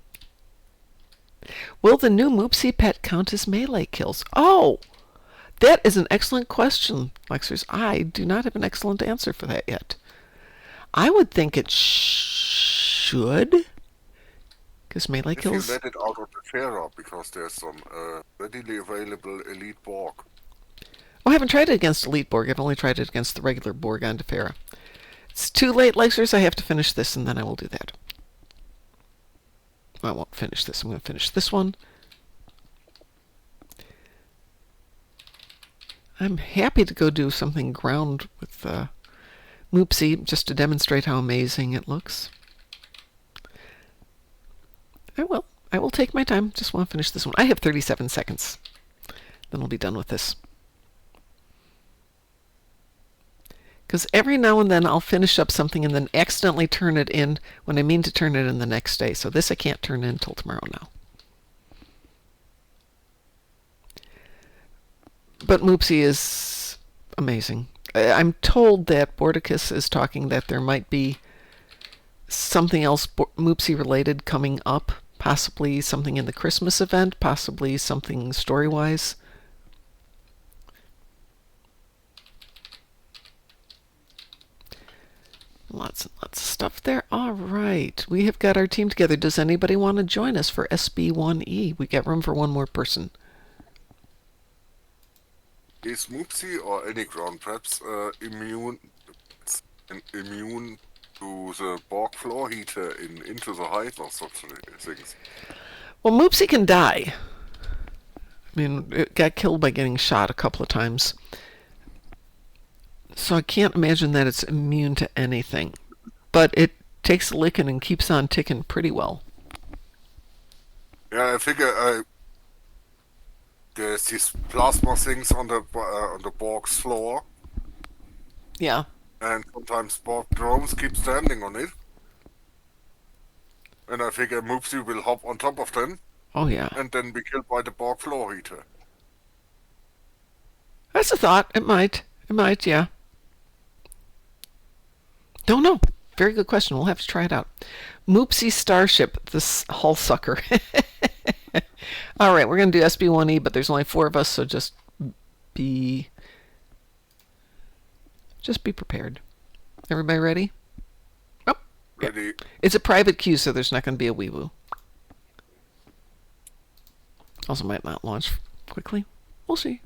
A: Will the new Moopsy pet count as melee kills? Oh, that is an excellent question, Lexers. I do not have an excellent answer for that yet. I would think it should, because melee
B: If
A: kills...
B: you let it out of the Terra, because there's some readily available elite Borg.
A: Oh, I haven't tried it against Elite Borg. I've only tried it against the regular Borg on Defera. It's too late, Lexers. I have to finish this, and then I will do that. I won't finish this. I'm going to finish this one. I'm happy to go do something ground with Moopsy, just to demonstrate how amazing it looks. I will. I will take my time. Just want to finish this one. I have 37 seconds. Then I'll be done with this. Because every now and then I'll finish up something and then accidentally turn it in when I mean to turn it in the next day. So this I can't turn in until tomorrow now. But Moopsy is amazing. I'm told that Bordicus is talking that there might be something else Moopsy related coming up. Possibly something in the Christmas event. Possibly something story-wise. Lots and lots of stuff there. All right. We have got our team together. Does anybody want to join us for SB1E? We got room for one more person.
B: Is Moopsy or any ground perhaps immune to the Borg floor heater into the hive or such things?
A: Well, Moopsy can die. I mean, it got killed by getting shot a couple of times. So I can't imagine that it's immune to anything. But it takes a licking and keeps on ticking pretty well.
B: Yeah, I figure there's these plasma things on the Borg's floor.
A: Yeah.
B: And sometimes Borg drones keep standing on it. And I figure Moopsy will hop on top of them.
A: Oh, yeah.
B: And then be killed by the Borg floor heater.
A: That's a thought. It might. It might, yeah. Don't know. Very good question. We'll have to try it out. Moopsy Starship, this hull sucker. All right, we're going to do SB1E, but there's only 4 of us, so just be prepared. Everybody ready? Oh,
B: Ready.
A: yeah. It's a private queue, so there's not going to be a wee-woo. Also might not launch quickly. We'll see.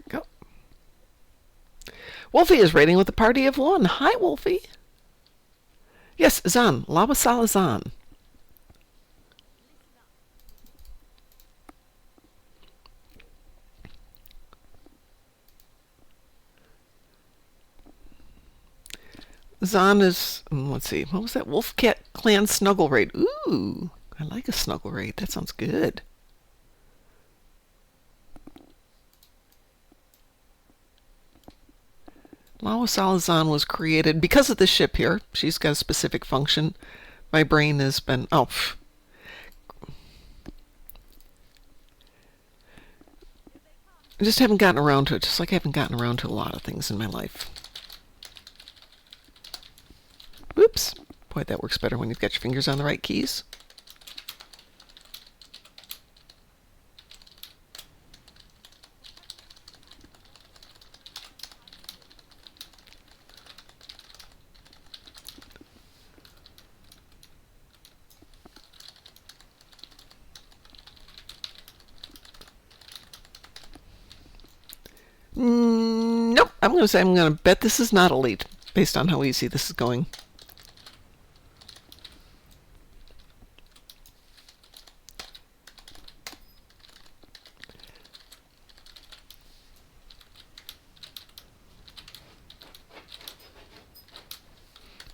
A: Go. Wolfie is raiding with a party of 1. Hi, Wolfie. Yes, Zan. Lawasala Zan. Zahn is, let's see, what was that? Wolfcat Clan Snuggle Raid. Ooh, I like a snuggle raid. That sounds good. Lawa Salazan was created because of this ship here. She's got a specific function. My brain has been, oh, pff. I just haven't gotten around to it, just like I haven't gotten around to a lot of things in my life. Oops. Boy, that works better when you've got your fingers on the right keys. Nope. I'm going to bet this is not elite, based on how easy this is going.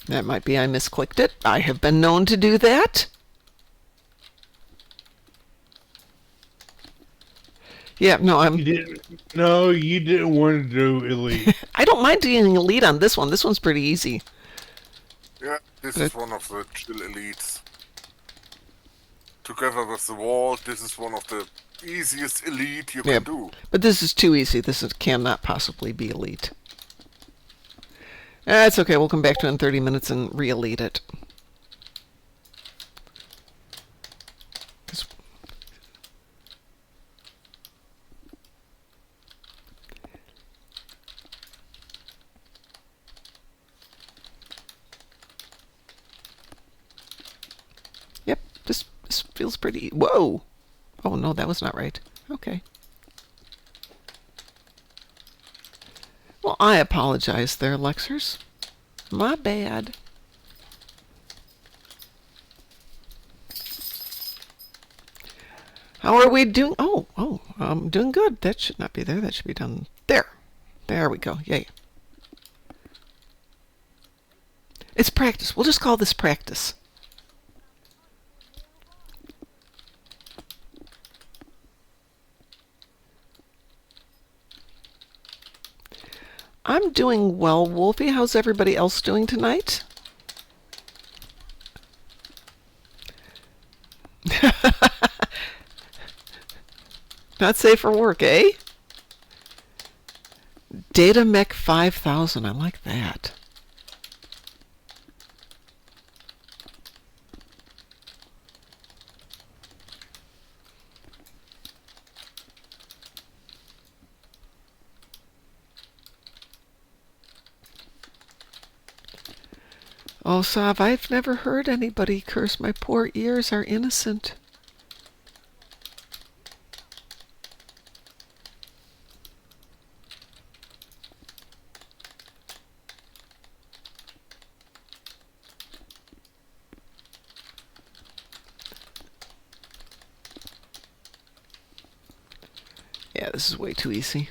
A: That might be I misclicked it. I have been known to do that. Yeah, no,
C: You didn't want to do elite.
A: I don't mind doing elite on this one. This one's pretty easy.
B: Yeah, this is one of the chill elites. Together with the wall, this is one of the easiest elite you can do.
A: But this is too easy. Cannot possibly be elite. That's okay. We'll come back to it in 30 minutes and re-elite it. Yep, this feels pretty... Whoa! Oh, no, that was not right. Okay. Well, I apologize there, Lexers. My bad. How are we doing? Oh, I'm doing good. That should not be there. That should be done there. There we go. Yay. It's practice. We'll just call this practice. I'm doing well, Wolfie. How's everybody else doing tonight? Not safe for work, eh? Data Mech 5000. I like that. Oh, Sav, I've never heard anybody curse. My poor ears are innocent. Yeah, this is way too easy.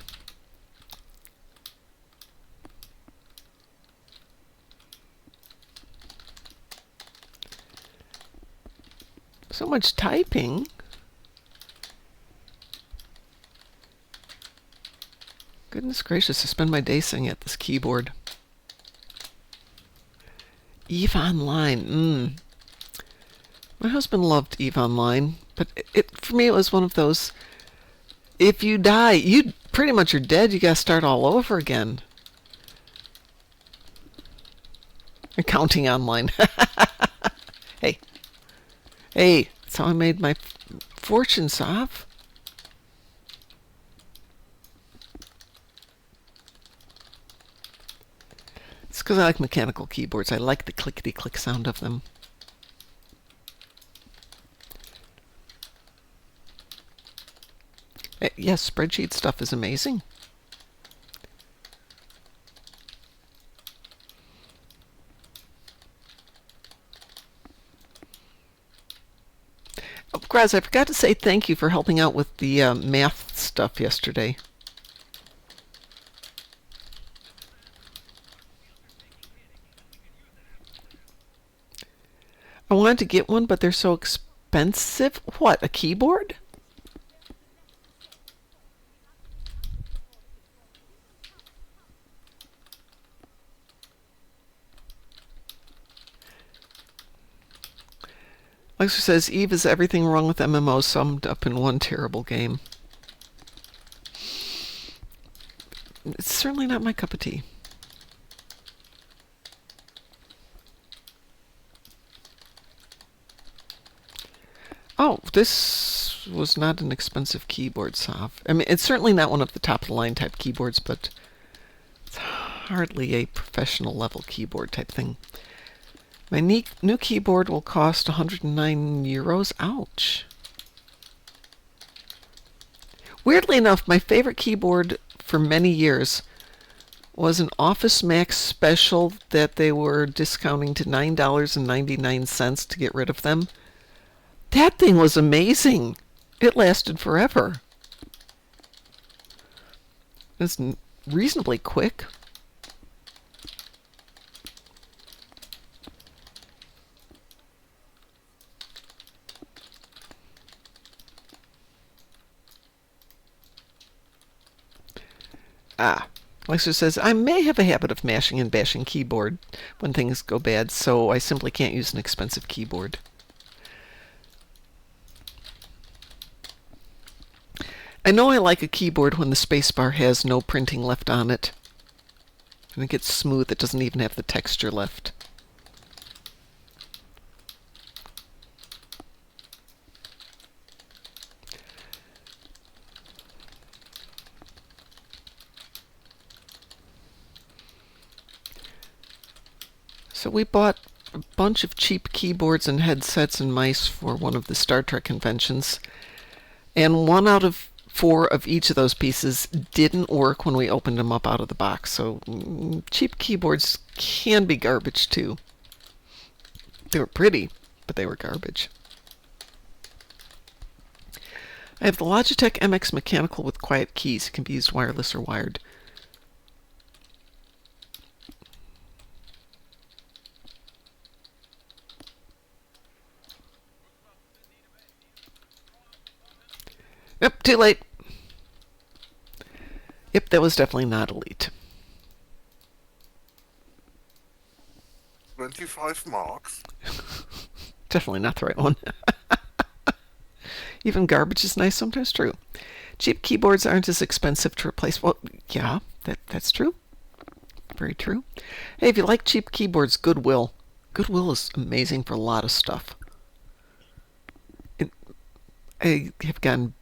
A: So much typing. Goodness gracious, I spend my day sitting at this keyboard. EVE Online. My husband loved EVE Online, but for me it was one of those, if you die, you pretty much are dead. You gotta start all over again. Accounting online. Hey, that's how I made my fortune, Sav. It's because I like mechanical keyboards. I like the clickety-click sound of them. Yes, spreadsheet stuff is amazing. Oh, Graz, I forgot to say thank you for helping out with the math stuff yesterday. I wanted to get one, but they're so expensive. What, a keyboard? Lexer says, Eve, is everything wrong with MMO summed up in one terrible game? It's certainly not my cup of tea. Oh, this was not an expensive keyboard, Sav. I mean, it's certainly not one of the top-of-the-line type keyboards, but it's hardly a professional level keyboard type thing. My new keyboard will cost 109 euros. Ouch. Weirdly enough, my favorite keyboard for many years was an Office Max special that they were discounting to $9.99 to get rid of them. That thing was amazing. It lasted forever. It's reasonably quick. Lexer says, I may have a habit of mashing and bashing keyboard when things go bad, so I simply can't use an expensive keyboard. I know I like a keyboard when the spacebar has no printing left on it. And it gets smooth, it doesn't even have the texture left. So we bought a bunch of cheap keyboards and headsets and mice for one of the Star Trek conventions. And 1 out of 4 of each of those pieces didn't work when we opened them up out of the box. So cheap keyboards can be garbage too. They were pretty, but they were garbage. I have the Logitech MX Mechanical with quiet keys. It can be used wireless or wired. Yep, too late. Yep, that was definitely not Elite.
B: 25 marks.
A: Definitely not the right one. Even garbage is nice, sometimes true. Cheap keyboards aren't as expensive to replace. Well, yeah, that's true. Very true. Hey, if you like cheap keyboards, Goodwill. Goodwill is amazing for a lot of stuff. I have gotten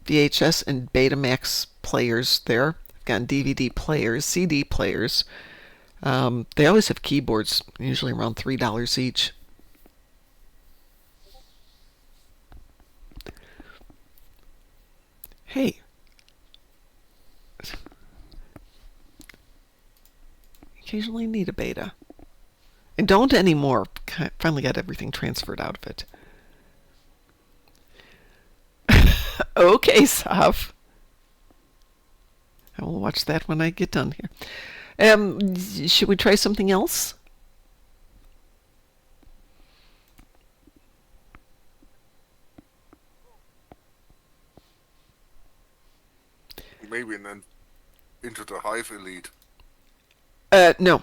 A: VHS and Betamax players there. I've gotten DVD players, CD players. They always have keyboards, usually around $3 each. Hey. Occasionally need a beta. And don't anymore. Finally got everything transferred out of it. Okay, Sav. I will watch that when I get done here. Should we try something else?
B: Maybe then into the Hive Elite.
A: No.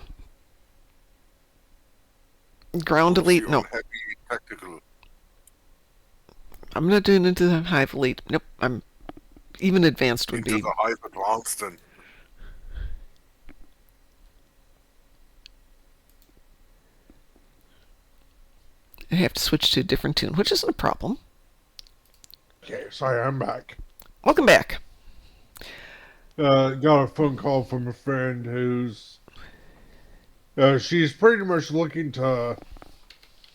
A: Ground Elite, no.
B: Heavy tactical.
A: I'm not doing into the Hive Elite. Nope. I'm even advanced would
B: Into
A: be.
B: the Hive Advanced then.
A: I have to switch to a different tune, which isn't a problem.
C: Okay, sorry, I'm back.
A: Welcome back.
C: Got a phone call from a friend who's she's pretty much looking to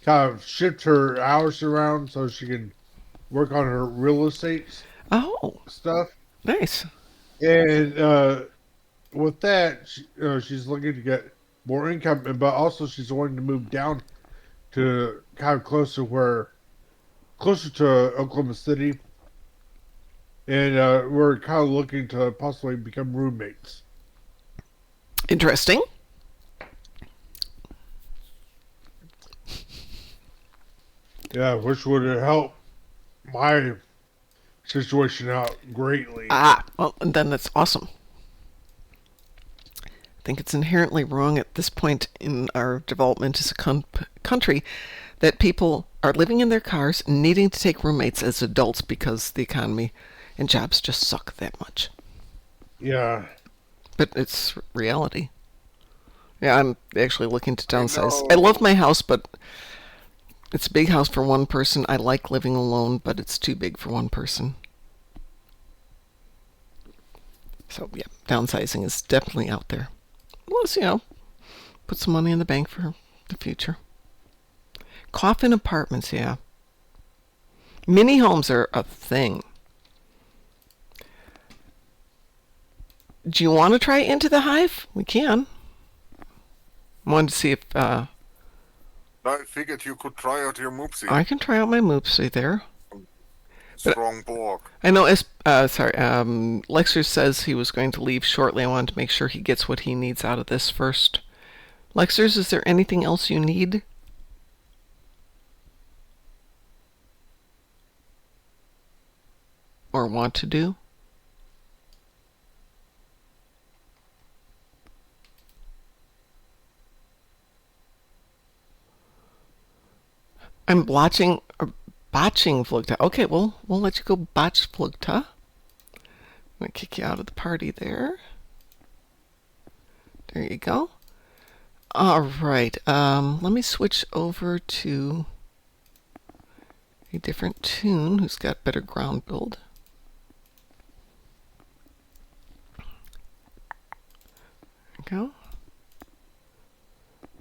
C: kind of shift her hours around so she can work on her real estate
A: Oh,
C: stuff.
A: nice.
C: And with that, she's looking to get more income, but also she's wanting to move down to kind of closer to Oklahoma City. And we're kind of looking to possibly become roommates.
A: Interesting.
C: Yeah, which would help my situation out greatly.
A: Ah, well, and then that's awesome. I think it's inherently wrong at this point in our development as a country that people are living in their cars and needing to take roommates as adults because the economy and jobs just suck that much.
C: Yeah.
A: But it's reality. Yeah, I'm actually looking to
B: You
A: downsize.
B: know,
A: I love my house, but it's a big house for one person. I like living alone, but it's too big for one person. So, yeah, downsizing is definitely out there. Let's, put some money in the bank for the future. Coffin apartments, yeah. Mini homes are a thing. Do you want to try Into the Hive? We can. Wanted to see if
B: I figured you could try out your Moopsy.
A: I can try out my Moopsy there.
B: Strong Borg.
A: I know. Lexer says he was going to leave shortly. I wanted to make sure he gets what he needs out of this first. Lexers, is there anything else you need? Or want to do? I'm botching Flugta. Okay, well, we'll let you go botch Flugta. I'm going to kick you out of the party there. There you go. All right. Let me switch over to a different tune who's got better ground build. There we go.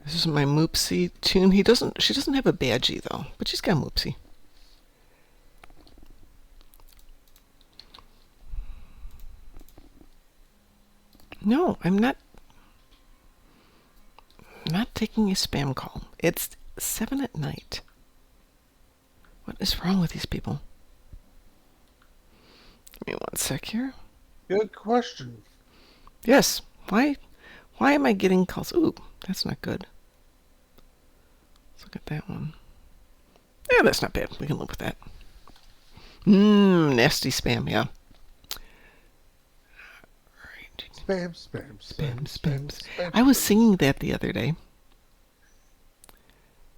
A: This is my Moopsy tune. She doesn't have a badgie though, but she's got Moopsy. No, I'm not taking a spam call. It's 7 at night. What is wrong with these people? Give me one sec here.
C: Good question.
A: Yes. Why am I getting calls? Ooh, that's not good. Let's look at that one. Yeah, that's not bad. We can live with that. Nasty spam, yeah.
C: Spam.
A: I was singing that the other day.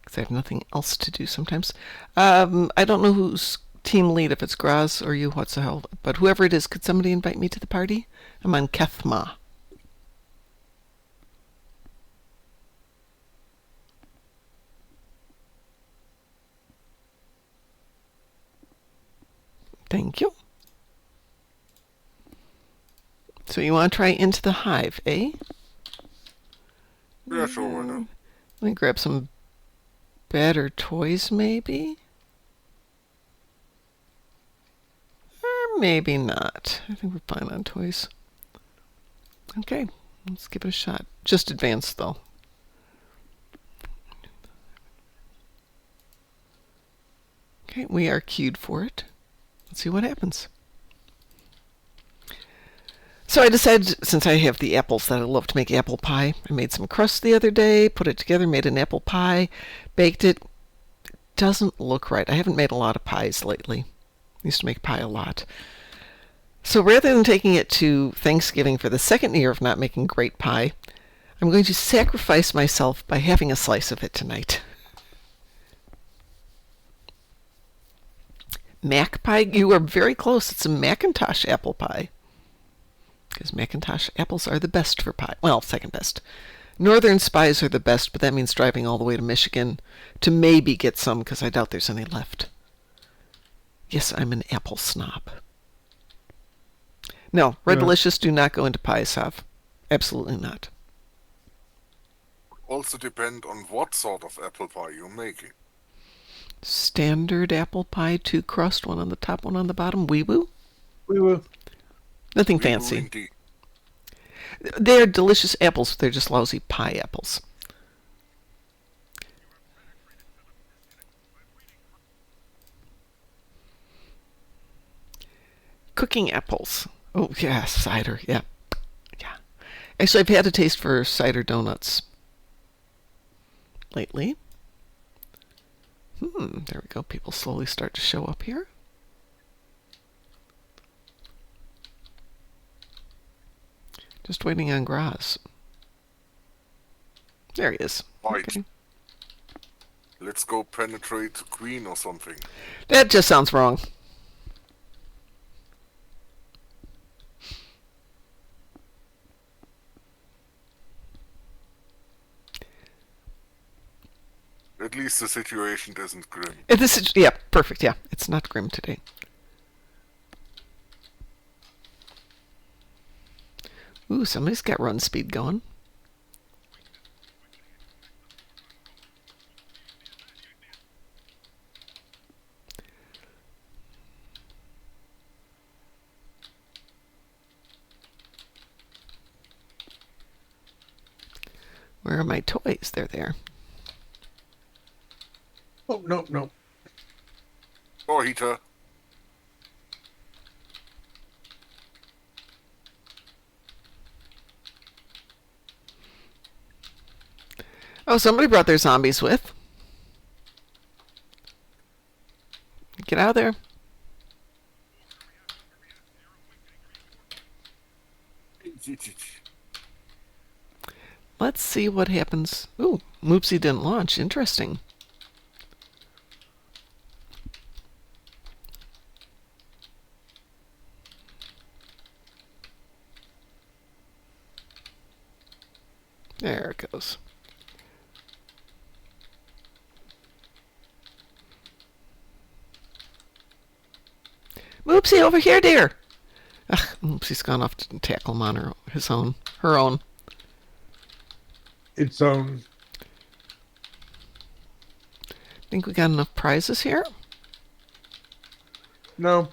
A: Because I have nothing else to do sometimes. I don't know who's team lead, if it's Graz or you, what's the hell. But whoever it is, could somebody invite me to the party? I'm on Kethma. Thank you. So you want to try Into the Hive, eh?
B: Yeah, sure, why not?
A: Let me grab some better toys, maybe? Or maybe not. I think we're fine on toys. Okay, let's give it a shot. Just advanced, though. Okay, we are queued for it. Let's see what happens. So I decided, since I have the apples, that I love to make apple pie. I made some crust the other day, put it together, made an apple pie, baked it. Doesn't look right. I haven't made a lot of pies lately. I used to make pie a lot. So rather than taking it to Thanksgiving for the second year of not making great pie, I'm going to sacrifice myself by having a slice of it tonight. Mac pie? You are very close. It's a Macintosh apple pie. Because Macintosh apples are the best for pie. Well, second best. Northern Spies are the best, but that means driving all the way to Michigan to maybe get some, because I doubt there's any left. Yes, I'm an apple snob. No, Red Delicious do not go into pie, Sav. Absolutely not.
B: Also depend on what sort of apple pie you're making.
A: Standard apple pie, 2 crust, 1 on the top, 1 on the bottom. Wee woo?
C: We will.
A: Nothing
B: We
A: fancy.
B: will indeed.
A: They're delicious apples. They're just lousy pie apples. Cooking apples. Oh, yeah, cider. Yeah. Yeah. Actually, I've had a taste for cider donuts lately. There we go. People slowly start to show up here. Just waiting on Graz. There he is.
B: Right.
A: Okay.
B: Let's go penetrate the queen or something.
A: That just sounds wrong.
B: At least the situation isn't grim.
A: This is, yeah, perfect. Yeah, it's not grim today. Ooh, somebody's got run speed going. Where are my toys? They're there.
C: Oh, no, no.
B: Oh, heater.
A: Oh, somebody brought their zombies with. Get out of there. Let's see what happens. Ooh, Moopsy didn't launch. Interesting. There it goes. Moopsy, over here, dear. Ugh, Moopsy's gone off to tackle him on her own.
C: Its own.
A: Think we got enough prizes here?
C: No.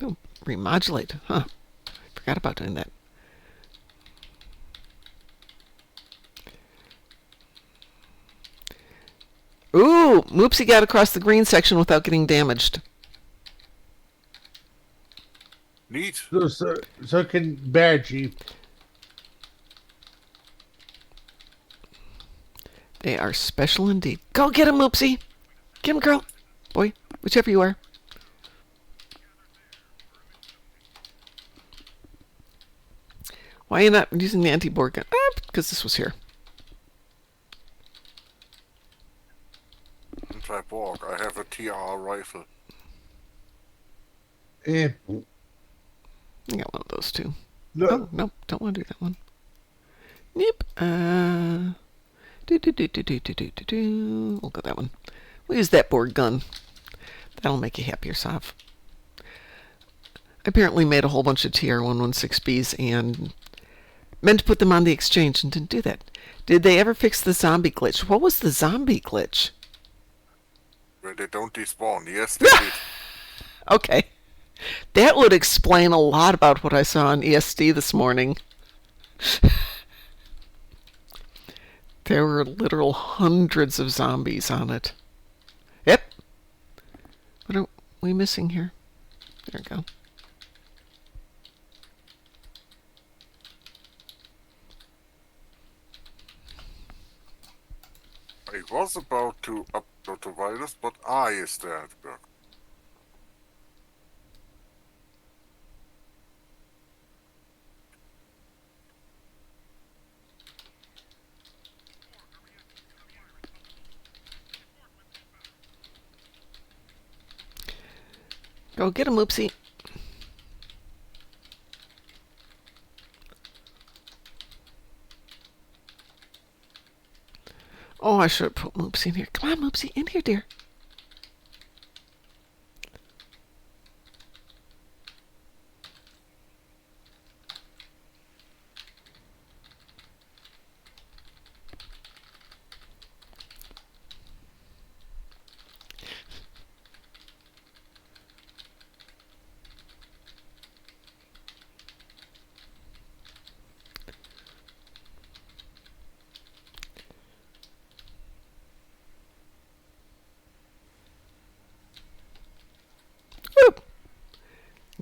A: Oh, remodulate. Huh. Forgot about doing that. Ooh, Moopsy got across the green section without getting damaged.
B: Neat.
C: So can Badgie.
A: They are special indeed. Go get him, Moopsy. Get him, girl. Boy, whichever you are. Why are you not using the anti-boar gun? Because this was here.
B: Anti-Borg. I have a TR rifle.
C: Eh.
A: I got one of those too.
C: No.
A: Oh, no, don't want to do that one. Yep. We'll go that one. We'll use that board gun. That'll make you happier, Sav. I apparently made a whole bunch of TR-116Bs and meant to put them on the exchange and didn't do that. Did they ever fix the zombie glitch? What was the zombie glitch?
B: Where they don't despawn. Yes, they did.
A: Okay. That would explain a lot about what I saw on ESD this morning. There were literal hundreds of zombies on it. Yep. What are we missing here? There we go.
B: I was about to upload the virus, but I is there at work.
A: Go get him, Moopsy. Oh, I should have put Moopsy in here. Come on, Moopsy, in here, dear.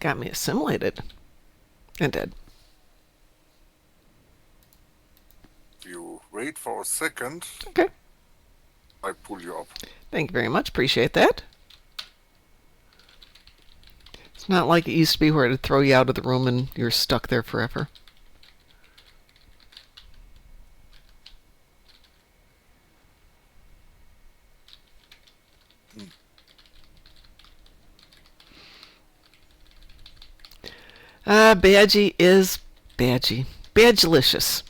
A: got me assimilated and dead.
B: You wait for a second,
A: Okay.
B: I pull you up.
A: Thank you very much. Appreciate that. It's not like it used to be where it'd throw you out of the room and you're stuck there forever. Badgie is Badgie. Badgelicious.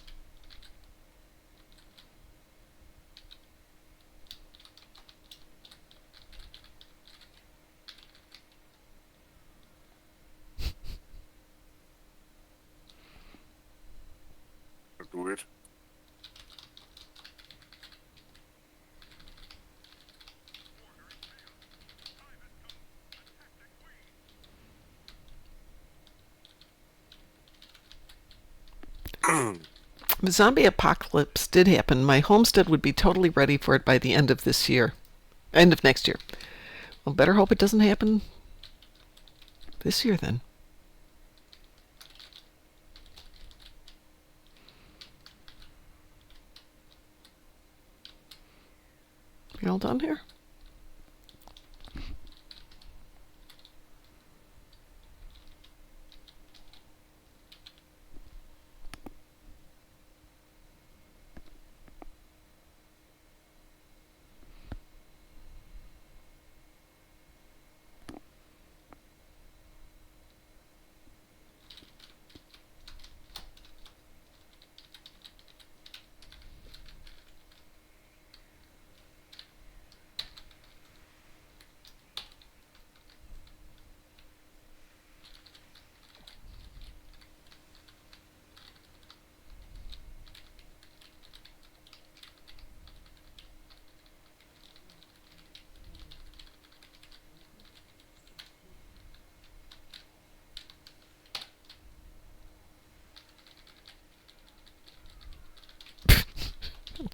B: Do it.
A: If a zombie apocalypse did happen, my homestead would be totally ready for it by the end of this year. End of next year. Well, better hope it doesn't happen this year then. You all done here?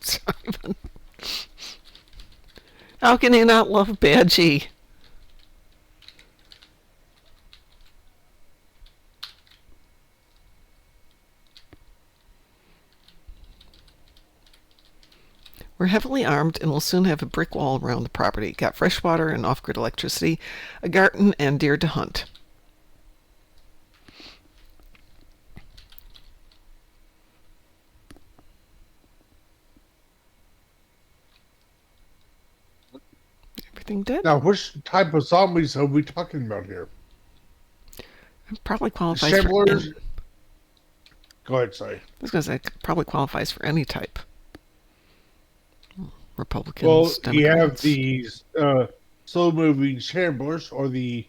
A: Sorry. How can you not love Badgie? We're heavily armed and will soon have a brick wall around the property. Got fresh water and off-grid electricity, a garden, and deer to hunt. Everything dead?
C: Now, which type of zombies are we talking about here?
A: Probably qualifies for
C: Shamblers? Go ahead, sorry.
A: I was going to say, probably qualifies for any type. Republicans,
C: Well,
A: Democrats.
C: you have these slow-moving shamblers or the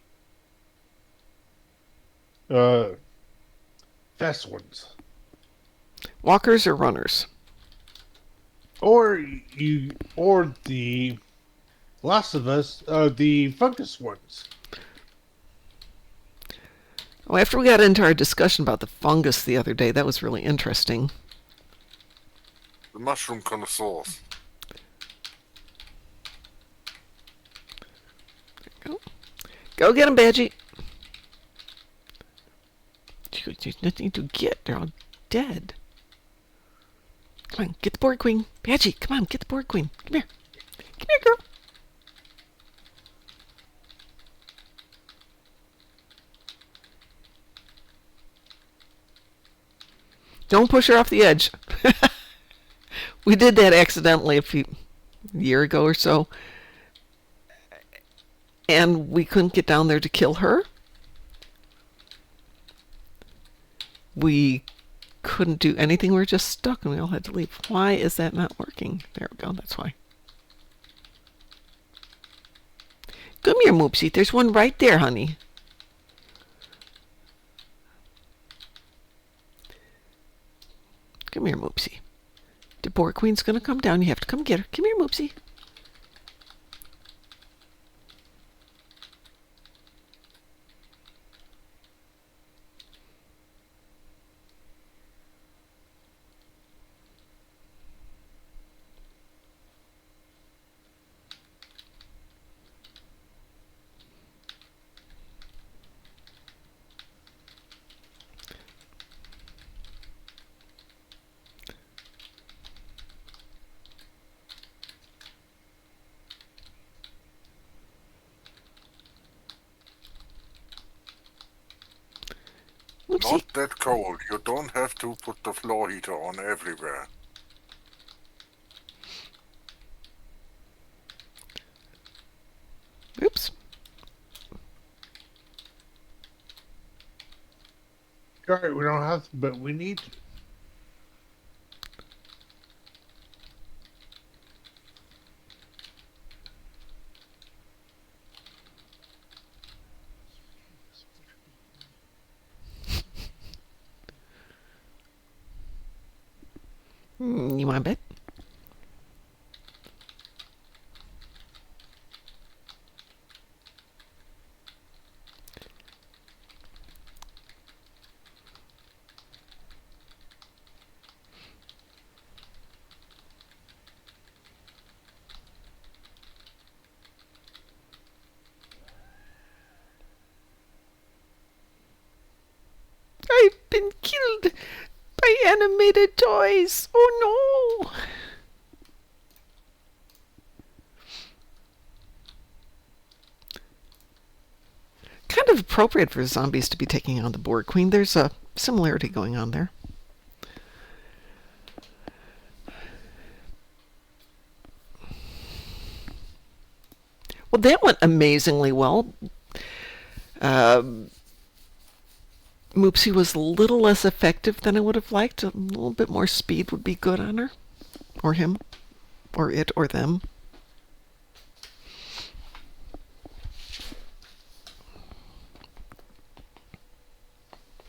C: fast ones.
A: Walkers or runners?
C: Or the Last of Us, the fungus ones.
A: Oh, after we got into our discussion about the fungus the other day, that was really interesting.
B: The mushroom connoisseurs.
A: Go get them, Badgie. There's nothing to get. They're all dead. Come on, get the board queen. Badgie, come on, get the board queen. Come here. Come here, girl. Don't push her off the edge. We did that accidentally a year ago or so. And we couldn't get down there to kill her. We couldn't do anything. We were just stuck and we all had to leave. Why is that not working? There we go. That's why. Come here, Moopsy. There's one right there, honey. Come here, Moopsy. The boar queen's going to come down. You have to come get her. Come here, Moopsy.
B: not that cold. You don't have to put the floor heater on everywhere.
A: Oops.
C: Alright, we don't have to, but we need to.
A: You want a bit? I've been killed by animated toys. Oh no! Kind of appropriate for zombies to be taking on the Boar Queen. There's a similarity going on there. Well, that went amazingly well. Moopsy was a little less effective than I would have liked. A little bit more speed would be good on her. Or him. Or it or them.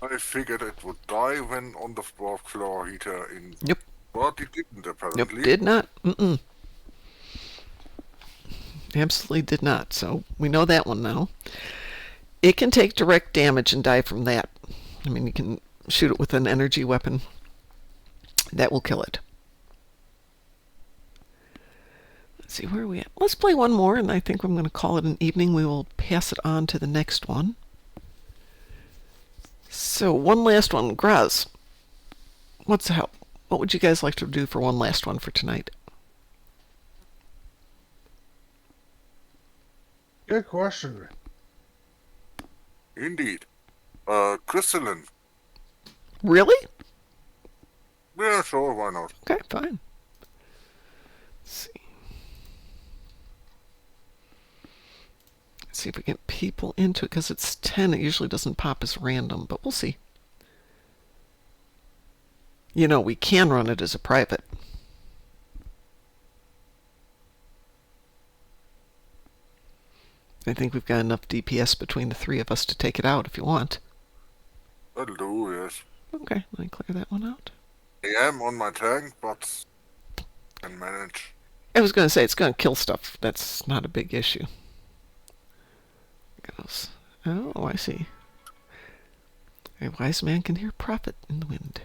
B: I figured it would die when on the floor heater in...
A: Yep.
B: But it didn't, apparently.
A: Nope, did not. Absolutely did not. So we know that one now. It can take direct damage and die from that. I mean, you can shoot it with an energy weapon. That will kill it. Let's see, where are we at? Let's play one more, and I think I'm going to call it an evening. We will pass it on to the next one. So, one last one. Graz, what's the help? What would you guys like to do for one last one for tonight?
C: Good question.
B: Indeed. Crystalline.
A: Really?
B: Yeah, sure, why not?
A: Okay, fine. Let's see. Let's see if we get people into it, because it's 10. It usually doesn't pop as random, but we'll see. You know, we can run it as a private. I think we've got enough DPS between the three of us to take it out if you want.
B: That'll do, yes.
A: Okay, let me clear that one out.
B: I am on my tank, but can manage.
A: I was going to say, it's going to kill stuff. That's not a big issue. Goes. Oh, I see. A wise man can hear prophet in the wind.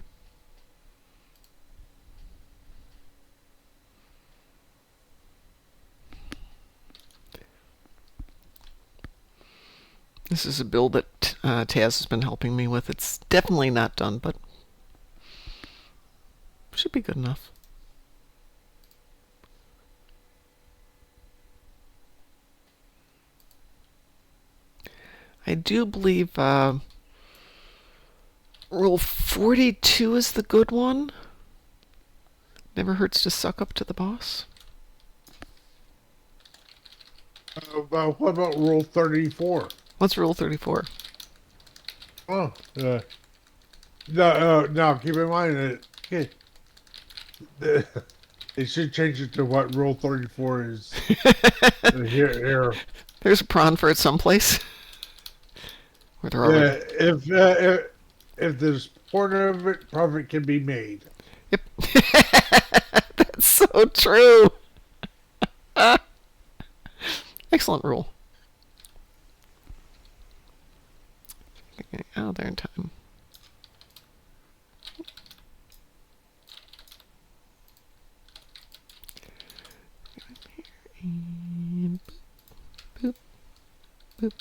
A: This is a build that Taz has been helping me with. It's definitely not done, but should be good enough. I do believe Rule 42 is the good one. Never hurts to suck up to the boss.
C: What about Rule 34?
A: What's Rule 34?
C: Oh, no, keep in mind that they should change it to what Rule 34 is. Here.
A: There's a prawn for it someplace. Where they're already...
C: If there's profit can be made.
A: Yep. That's so true. Excellent rule. Okay, out there in time. And boop, boop.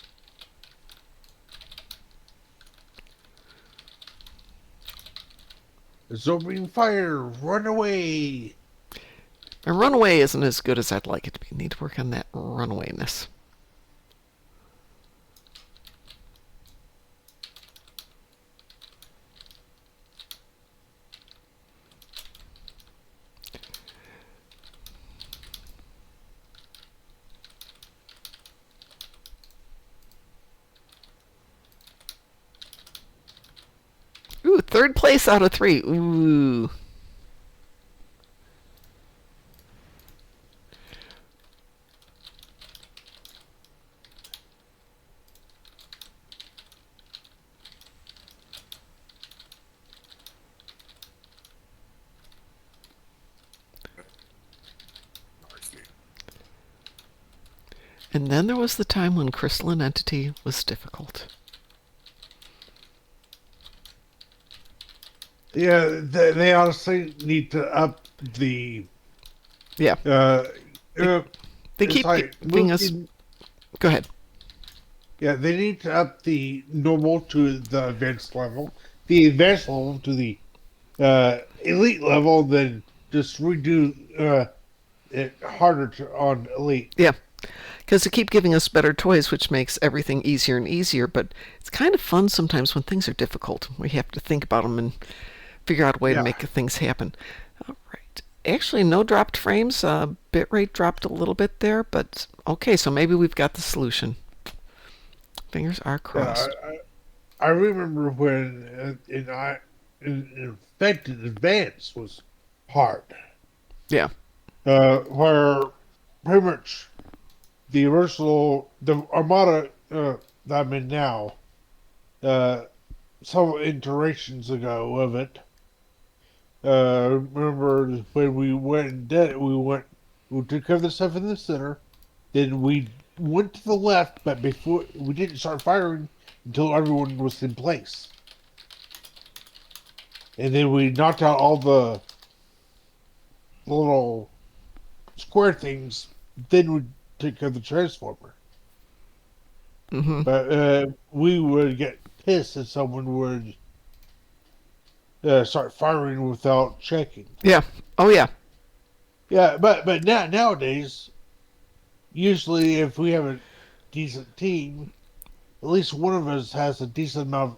C: It's opening fire. Run away.
A: My runaway isn't as good as I'd like it to be. Need to work on that runawayness. Third place out of 3. Ooh.
B: Nicely.
A: And then there was the time when crystalline entity was difficult.
C: Yeah, they honestly need to up the.
A: Yeah. They
C: It's
A: keep
C: like
A: giving us... Go ahead.
C: Yeah, they need to up the normal to the advanced level, the advanced level to the elite level, then just redo it harder on elite.
A: Yeah. Because they keep giving us better toys, which makes everything easier and easier. But it's kind of fun sometimes when things are difficult. We have to think about them and figure out a way to make things happen. All right. Actually, no dropped frames. Bitrate dropped a little bit there, but okay, so maybe we've got the solution. Fingers are crossed.
C: I remember when Infected Advance was hard.
A: Yeah.
C: Where pretty much the Armada that I'm in now, several iterations ago of it. Remember when we went and did it, we took care of the stuff in the center, then we went to the left, but before we didn't start firing until everyone was in place. And then we knocked out all the little square things, then we took care of the transformer.
A: Mm-hmm.
C: But we would get pissed if someone would start firing without checking.
A: Yeah. Oh, yeah.
C: Yeah, but nowadays, usually if we have a decent team, at least one of us has a decent amount of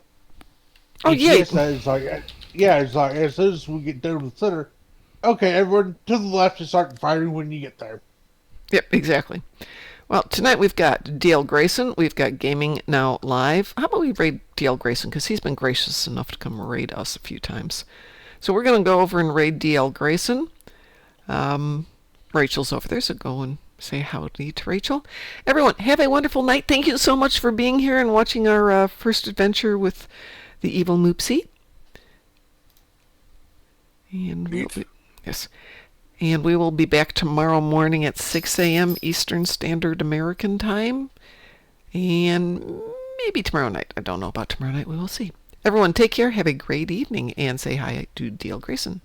A: Oh, yeah.
C: it's like, it's like as soon as we get done with the center, okay, everyone to the left and start firing when you get there.
A: Yep, exactly. Well, tonight we've got DL Grayson. We've got Gaming Now Live. How about we raid DL Grayson? Because he's been gracious enough to come raid us a few times. So we're going to go over and raid DL Grayson. Rachel's over there, so go and say howdy to Rachel. Everyone, have a wonderful night. Thank you so much for being here and watching our first adventure with the evil Moopsy. And yes. And we will be back tomorrow morning at 6 a.m. Eastern Standard American Time. And maybe tomorrow night. I don't know about tomorrow night. We will see. Everyone, take care. Have a great evening. And say hi to DL Grayson.